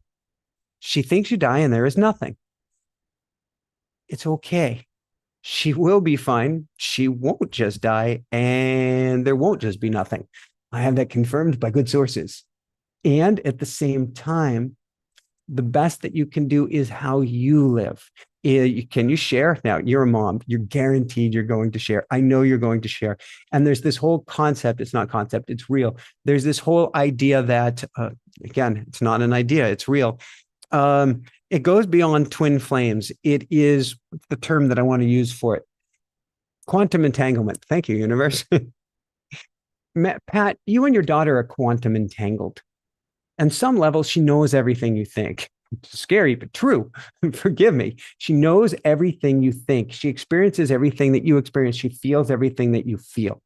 she thinks you die and there is nothing. It's okay. She will be fine. She won't just die and there won't just be nothing. I have that confirmed by good sources. And at the same time, the best that you can do is how you live. Can you share? Now, you're a mom. You're guaranteed you're going to share. I know you're going to share. And there's this whole concept. It's not concept. It's real. There's this whole idea that, again, it's not an idea. It's real. It goes beyond twin flames. It is the term that I want to use for it. Quantum entanglement. Thank you, universe. Pat, you and your daughter are quantum entangled. On some level, she knows everything you think. It's scary, but true. Forgive me. She knows everything you think. She experiences everything that you experience. She feels everything that you feel.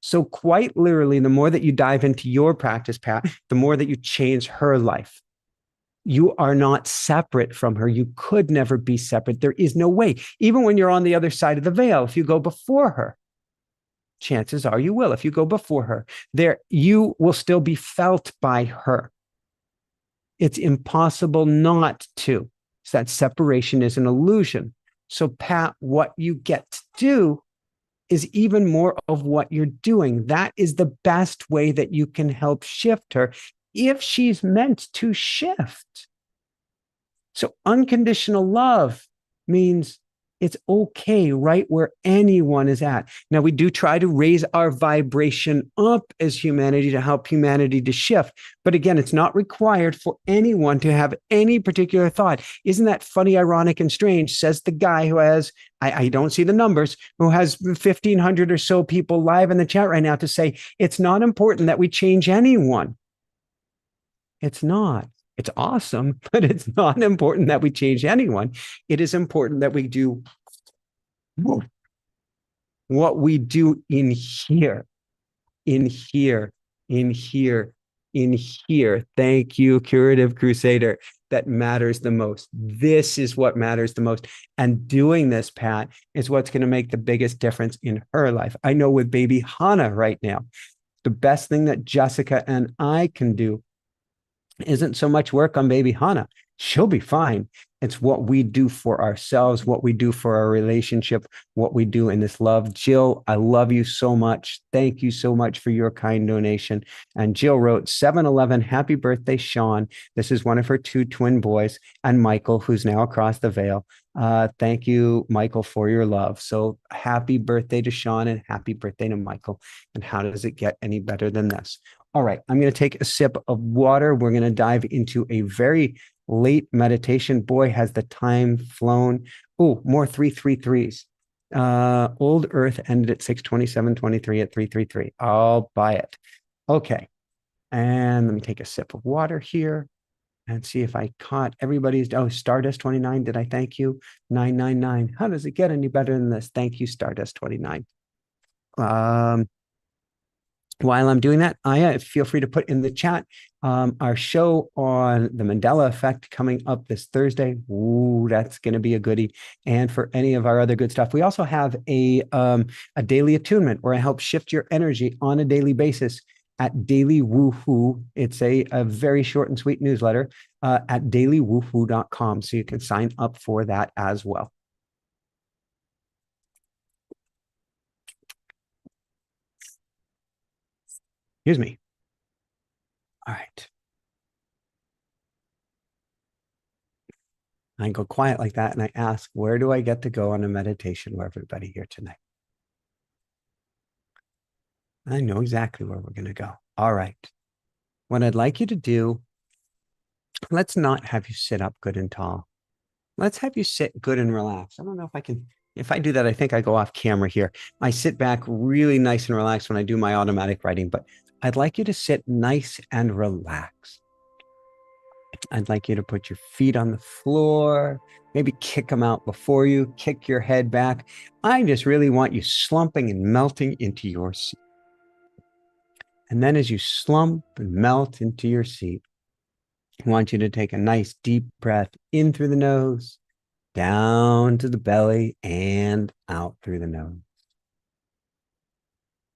So quite literally, the more that you dive into your practice, Pat, the more that you change her life. You are not separate from her. You could never be separate. There is no way. Even when you're on the other side of the veil, if you go before her, chances are you will. If you go before her, there you will still be felt by her. It's impossible not to. So that separation is an illusion. So, Pat, what you get to do is even more of what you're doing. That is the best way that you can help shift her if she's meant to shift. So unconditional love means it's okay right where anyone is at. Now, we do try to raise our vibration up as humanity to help humanity to shift. But again, it's not required for anyone to have any particular thought. Isn't that funny, ironic, and strange? Says the guy who has, I don't see the numbers, who has 1,500 or so people live in the chat right now to say, it's not important that we change anyone. It's not. It's awesome, but it's not important that we change anyone. It is important that we do what we do in here, in here, in here. Thank you, Curative Crusader. That matters the most. This is what matters the most. And doing this, Pat, is what's going to make the biggest difference in her life. I know with baby Hannah right now, the best thing that Jessica and I can do isn't so much work on baby Hannah. She'll be fine. It's what we do for ourselves, what we do for our relationship, what we do in this love. Jill, I love you so much. Thank you so much for your kind donation. And Jill wrote 7-Eleven, happy birthday, Sean. This is one of her two twin boys, and Michael, who's now across the veil. Thank you, Michael, for your love. So happy birthday to Sean and happy birthday to Michael. And how does it get any better than this? All right, I'm going to take a sip of water. We're going to dive into a very late meditation. Boy, has the time flown. Oh, more 333s. Old Earth ended at 6:27:23 at 333. I'll buy it. Okay. And let me take a sip of water here and see if I caught everybody's. Oh, Stardust 29. Did I thank you? 999. How does it get any better than this? Thank you, Stardust 29. While I'm doing that, I feel free to put in the chat our show on the Mandela effect coming up this Thursday. Ooh, that's going to be a goodie. And for any of our other good stuff, we also have a daily attunement where I help shift your energy on a daily basis at Daily Woohoo. It's a very short and sweet newsletter at dailywoohoo.com. So you can sign up for that as well. Excuse me. All right. I go quiet like that and I ask, where do I get to go on a meditation with everybody here tonight? I know exactly where we're going to go. All right. What I'd like you to do, let's not have you sit up good and tall. Let's have you sit good and relaxed. I don't know if I can. If I do that, I think I go off camera here. I sit back really nice and relaxed when I do my automatic writing, but I'd like you to sit nice and relaxed. I'd like you to put your feet on the floor, maybe kick them out before you, kick your head back. I just really want you slumping and melting into your seat. And then as you slump and melt into your seat, I want you to take a nice deep breath in through the nose, down to the belly, and out through the nose.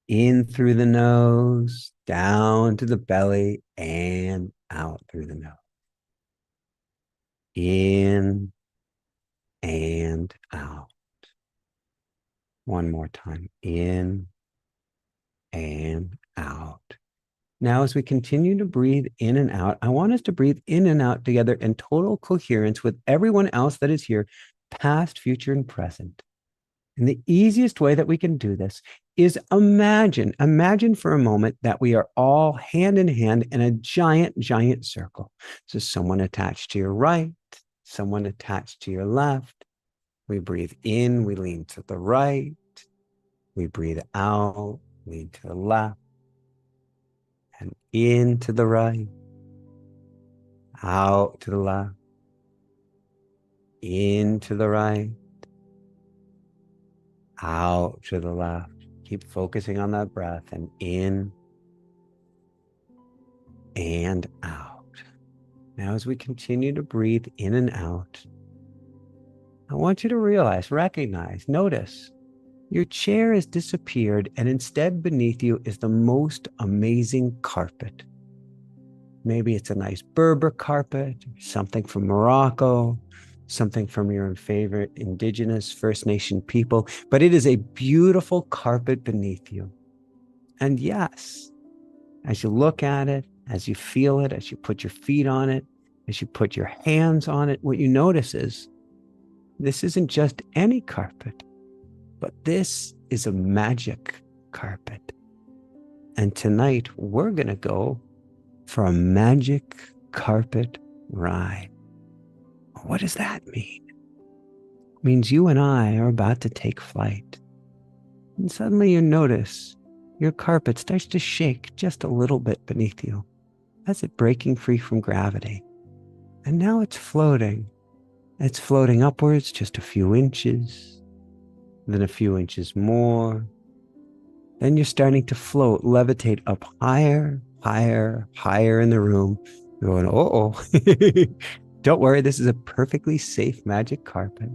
In through the nose, down to the belly, and out through the nose. In and out. One more time. In and out. Now, as we continue to breathe in and out, I want us to breathe in and out together in total coherence with everyone else that is here, past, future, and present. And the easiest way that we can do this is imagine for a moment that we are all hand in hand in a giant, giant circle. So someone attached to your right, someone attached to your left. We breathe in, we lean to the right. We breathe out, lean to the left. And in to the right, out to the left, in to the right, out to the left. Keep focusing on that breath and in and out. Now, as we continue to breathe in and out, I want you to realize, recognize, notice your chair has disappeared and instead beneath you is the most amazing carpet. Maybe it's a nice Berber carpet, something from Morocco, something from your favorite indigenous First Nation people, but it is a beautiful carpet beneath you. And yes, as you look at it, as you feel it, as you put your feet on it, as you put your hands on it, what you notice is this isn't just any carpet, but this is a magic carpet. And tonight we're going to go for a magic carpet ride. What does that mean? It means you and I are about to take flight. And suddenly you notice your carpet starts to shake just a little bit beneath you as it breaking free from gravity. And now it's floating. It's floating upwards just a few inches, then a few inches more, Then you're starting to float, levitate up higher, higher, higher in the room. You're going, oh. Don't worry, this is a perfectly safe magic carpet.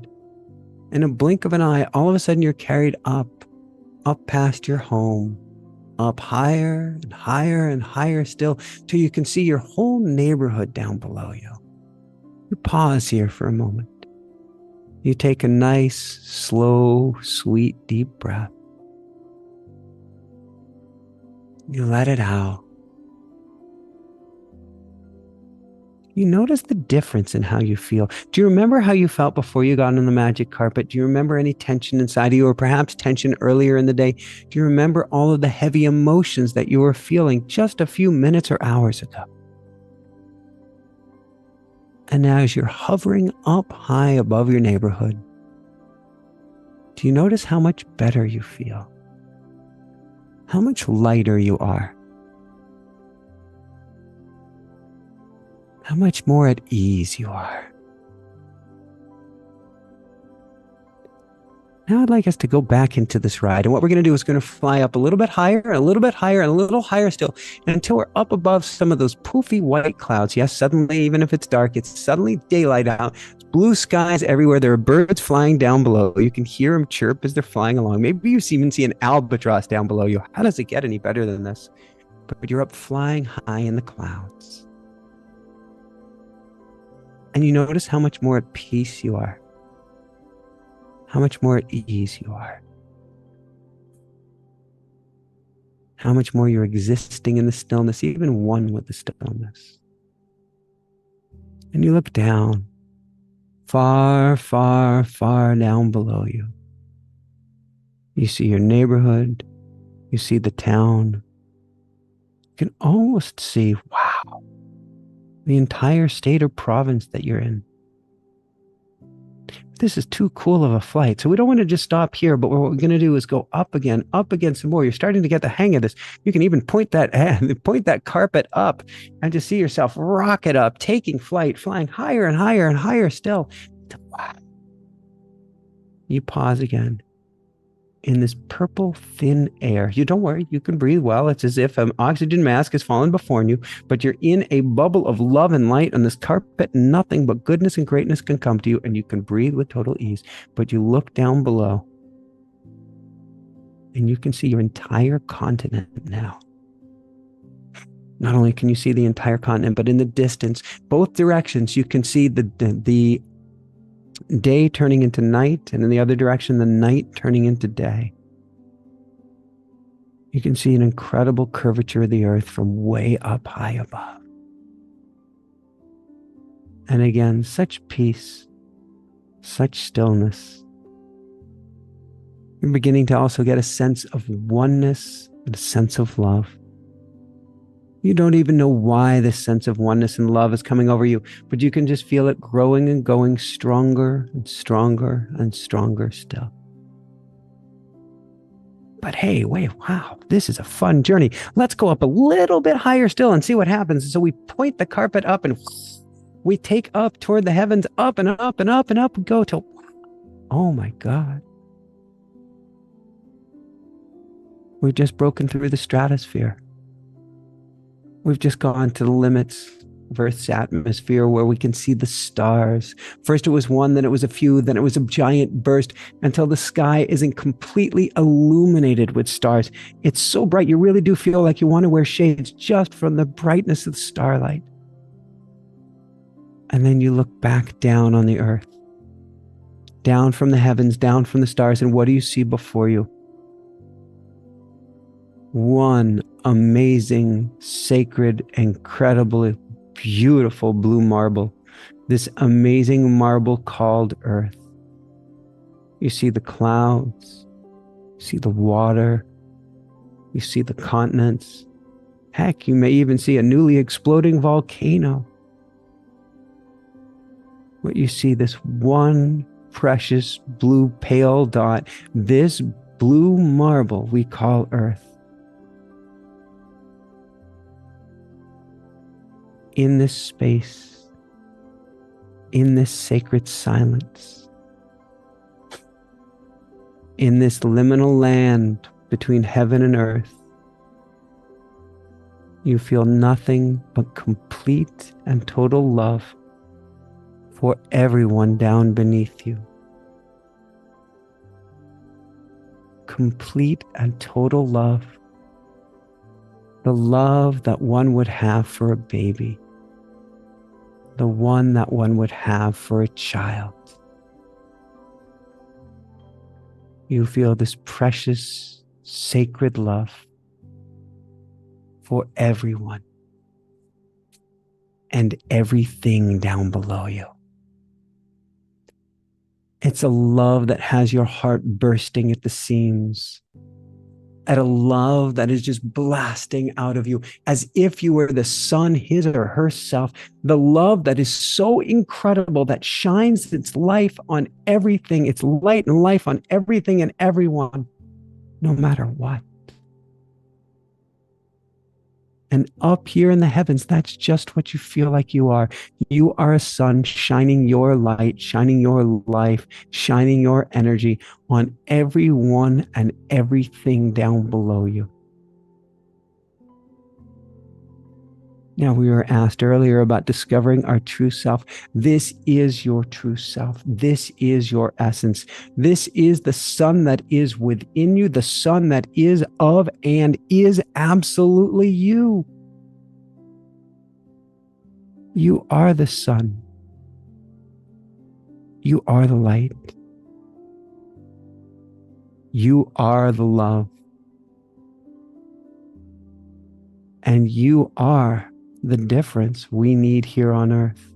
In a blink of an eye, all of a sudden you're carried up past your home, up higher and higher and higher still, till you can see your whole neighborhood down below you. You pause here for a moment. You take a nice, slow, sweet, deep breath. You let it out. You notice the difference in how you feel. Do you remember how you felt before you got on the magic carpet? Do you remember any tension inside of you, or perhaps tension earlier in the day? Do you remember all of the heavy emotions that you were feeling just a few minutes or hours ago? And now as you're hovering up high above your neighborhood, do you notice how much better you feel? How much lighter you are? How much more at ease you are? Now I'd like us to go back into this ride. And what we're going to do is going to fly up a little bit higher, and a little bit higher, and a little higher still, until we're up above some of those poofy white clouds. Yes, suddenly, even if it's dark, it's suddenly daylight out. It's blue skies everywhere. There are birds flying down below. You can hear them chirp as they're flying along. Maybe you even see an albatross down below you. How does it get any better than this? But you're up flying high in the clouds. And you notice how much more at peace you are. How much more at ease you are. How much more you're existing in the stillness, even one with the stillness. And you look down, far, far, far down below you. You see your neighborhood. You see the town. You can almost see, wow, the entire state or province that you're in. This is too cool of a flight. So we don't want to just stop here, but what we're going to do is go up again some more. You're starting to get the hang of this. You can even point that carpet up and just see yourself rocket up, taking flight, flying higher and higher and higher still. Wow. You pause again. In this purple thin air. You don't worry, you can breathe well. It's as if an oxygen mask has fallen before you, but you're in a bubble of love and light on this carpet. Nothing but goodness and greatness can come to you, and you can breathe with total ease. But you look down below, and you can see your entire continent now. Not only can you see the entire continent, but in the distance, both directions, you can see the day turning into night, and in the other direction, the night turning into day. You can see an incredible curvature of the earth from way up high above. And again, such peace, such stillness. You're beginning to also get a sense of oneness and a sense of love. You don't even know why this sense of oneness and love is coming over you, but you can just feel it growing and going stronger and stronger and stronger still. But hey, wait, wow, this is a fun journey. Let's go up a little bit higher still and see what happens. So we point the carpet up and we take up toward the heavens, up and up and up and up and go till, oh my God. We've just broken through the stratosphere. We've just gone to the limits of Earth's atmosphere where we can see the stars. First it was one, then it was a few, then it was a giant burst until the sky isn't completely illuminated with stars. It's so bright, you really do feel like you want to wear shades just from the brightness of the starlight. And then you look back down on the earth, down from the heavens, down from the stars, and what do you see before you? One amazing, sacred, incredibly beautiful blue marble. This amazing marble called Earth. You see the clouds, you see the water, you see the continents. Heck, you may even see a newly exploding volcano. But you see this one precious blue pale dot, this blue marble we call Earth. In this space, in this sacred silence, in this liminal land between heaven and earth. You feel nothing but complete and total love for everyone down beneath you. Complete and total love. The love that one would have for a baby. The one that one would have for a child. You feel this precious, sacred love for everyone and everything down below you. It's a love that has your heart bursting at the seams, at a love that is just blasting out of you as if you were the sun, his or herself. The love that is so incredible that shines its life on everything, its light and life on everything and everyone, no matter what. And up here in the heavens, that's just what you feel like you are. You are a sun shining your light, shining your life, shining your energy on everyone and everything down below you. Now, we were asked earlier about discovering our true self. This is your true self. This is your essence. This is the sun that is within you, the sun that is of and is absolutely you. You are the sun. You are the light. You are the love. And you are the difference we need here on earth.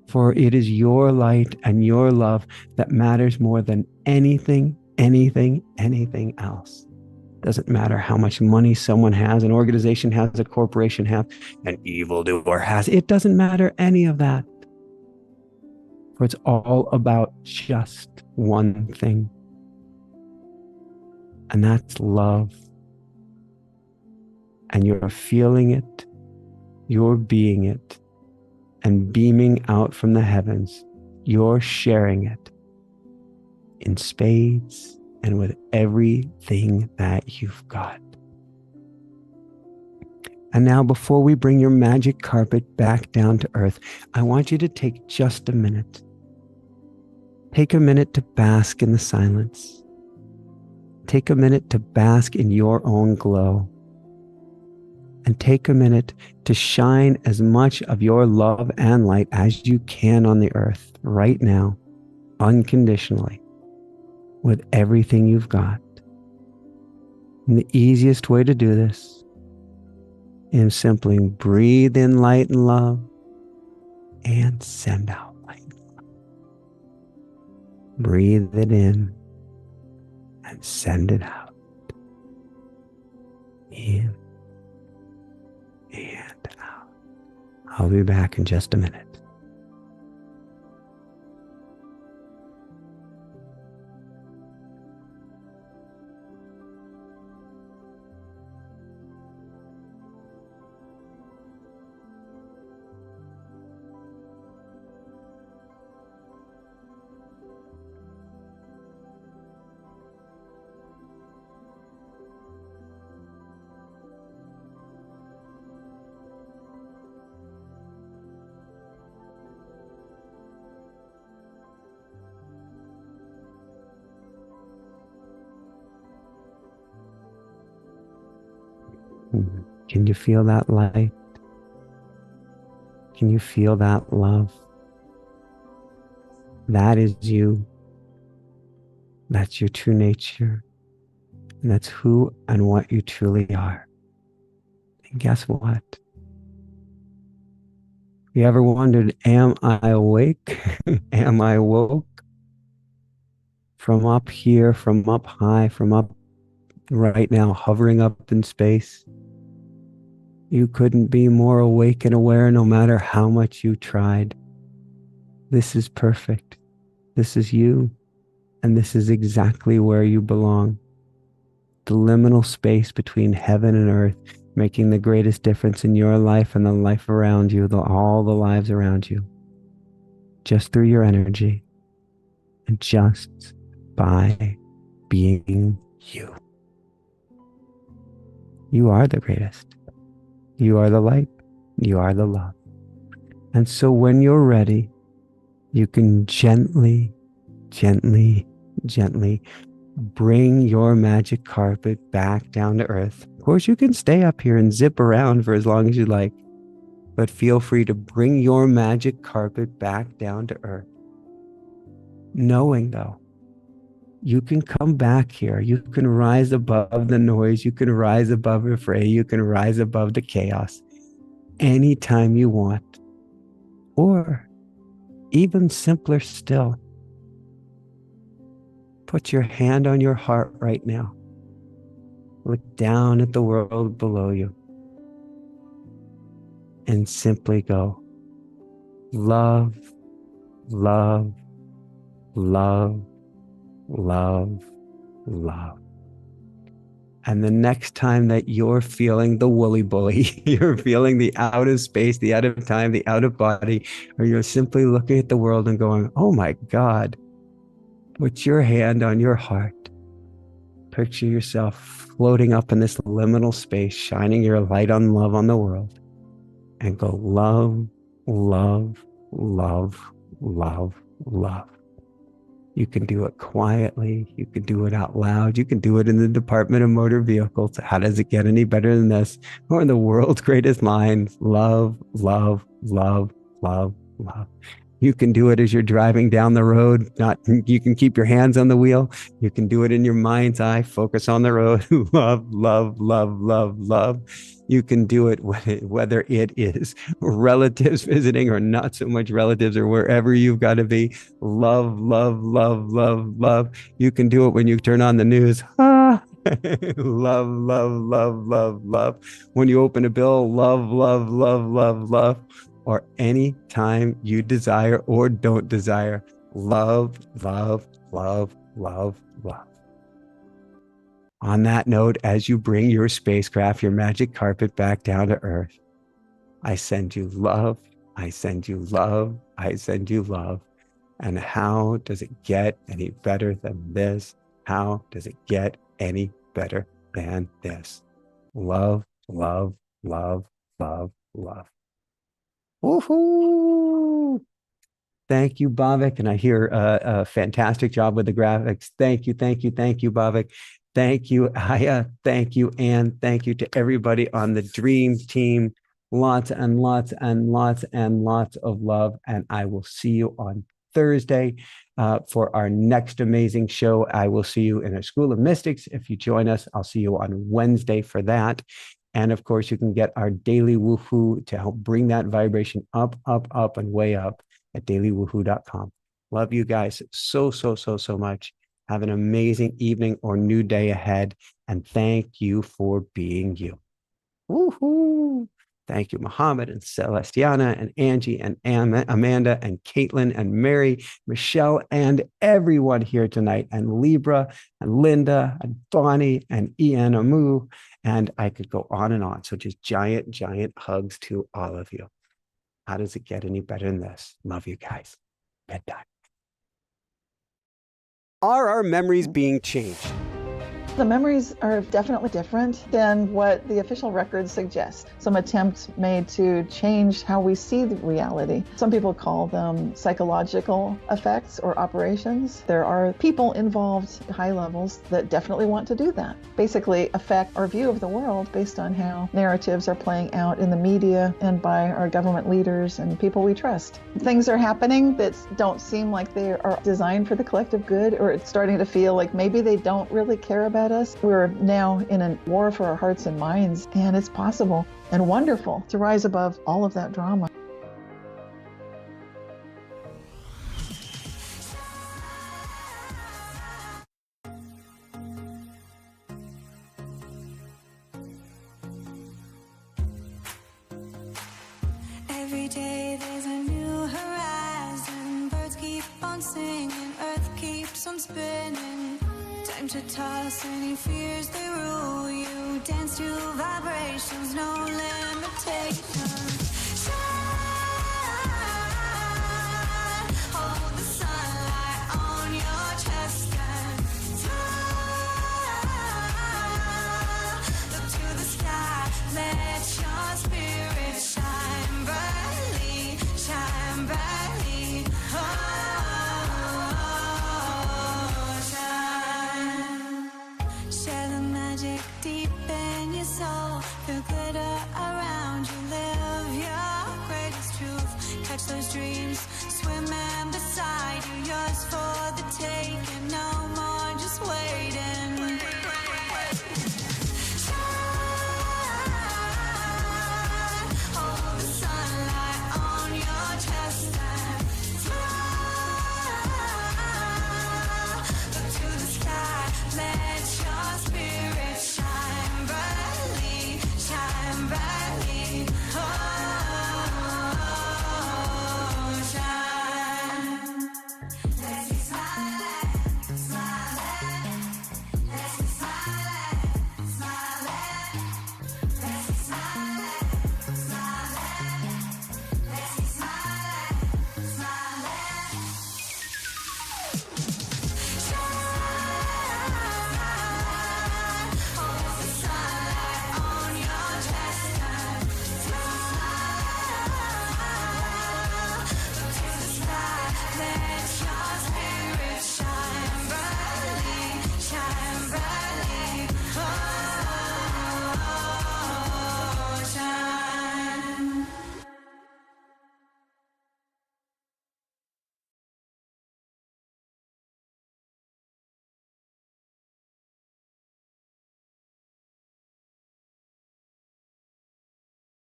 For it is your light and your love that matters more than anything else. Doesn't matter how much money someone has, an organization has, a corporation has, an evildoer has. It doesn't matter any of that. For it's all about just one thing. And that's love. And you're feeling it, you're being it, and beaming out from the heavens, you're sharing it in spades and with everything that you've got. And now, before we bring your magic carpet back down to earth, I want you to take just a minute. Take a minute to bask in the silence. Take a minute to bask in your own glow. And take a minute to shine as much of your love and light as you can on the earth right now, unconditionally, with everything you've got. And the easiest way to do this is simply breathe in light and love and send out light and love. Breathe it in and send it out. In and out. I'll be back in just a minute. Can you feel that light? Can you feel that love? That is you. That's your true nature. And that's who and what you truly are. And guess what? You ever wondered, am I awake? Am I woke? From up here, from up high, from up right now, hovering up in space. You couldn't be more awake and aware no matter how much you tried. This is perfect. This is you. And this is exactly where you belong. The liminal space between heaven and earth, making the greatest difference in your life and the life around you, all the lives around you. Just through your energy and just by being you. You are the greatest. You are the light. You are the love. And so when you're ready, you can gently, gently, gently bring your magic carpet back down to earth. Of course, you can stay up here and zip around for as long as you like, but feel free to bring your magic carpet back down to earth. Knowing, though, you can come back here. You can rise above the noise. You can rise above the fray. You can rise above the chaos anytime you want. Or even simpler still, put your hand on your heart right now. Look down at the world below you and simply go, love, love, love, love, love. And the next time that you're feeling the woolly bully, you're feeling the out of space, the out of time, the out of body, or you're simply looking at the world and going, oh my God, put your hand on your heart. Picture yourself floating up in this liminal space, shining your light on love on the world, and go love, love, love, love, love. You can do it quietly. You can do it out loud. You can do it in the Department of Motor Vehicles. How does it get any better than this? Or in the world's greatest lines, love, love, love, love, love. You can do it as you're driving down the road. You can keep your hands on the wheel. You can do it in your mind's eye. Focus on the road. Love, love, love, love, love. You can do it whether it is relatives visiting or not so much relatives or wherever you've got to be. Love, love, love, love, love. You can do it when you turn on the news. Love, love, love, love, love. When you open a bill, love, love, love, love, love. Or any time you desire or don't desire. Love, love, love, love, love. On that note, as you bring your spacecraft, your magic carpet back down to Earth, I send you love, I send you love, I send you love. And how does it get any better than this? How does it get any better than this? Love, love, love, love, love. Woohoo! Thank you, Bhavik. And I hear a fantastic job with the graphics. Thank you, thank you, thank you, Bhavik. Thank you, Aya. Thank you, Anne. Thank you to everybody on the Dream Team. Lots and lots and lots and lots of love. And I will see you on Thursday for our next amazing show. I will see you in a School of Mystics. If you join us, I'll see you on Wednesday for that. And of course, you can get our daily woohoo to help bring that vibration up, up, up, and way up at dailywoohoo.com. Love you guys so, so, so, so much. Have an amazing evening or new day ahead. And thank you for being you. Woohoo! Thank you, Muhammad and Celestiana and Angie and Amanda and Caitlin and Mary, Michelle, and everyone here tonight, and Libra and Linda and Bonnie and Ian Amu. And I could go on and on. So just giant, giant hugs to all of you. How does it get any better than this? Love you guys. Bedtime. Are our memories being changed? The memories are definitely different than what the official records suggest. Some attempts made to change how we see the reality. Some people call them psychological effects or operations. There are people involved at high levels that definitely want to do that. Basically affect our view of the world based on how narratives are playing out in the media and by our government leaders and people we trust. Things are happening that don't seem like they are designed for the collective good, or it's starting to feel like maybe they don't really care about us. We're now in a war for our hearts and minds, and it's possible and wonderful to rise above all of that drama. Every day there's a new horizon. Birds keep on singing, earth keeps on spinning. Time to toss any fears they rule you. Dance to vibrations, no limitation.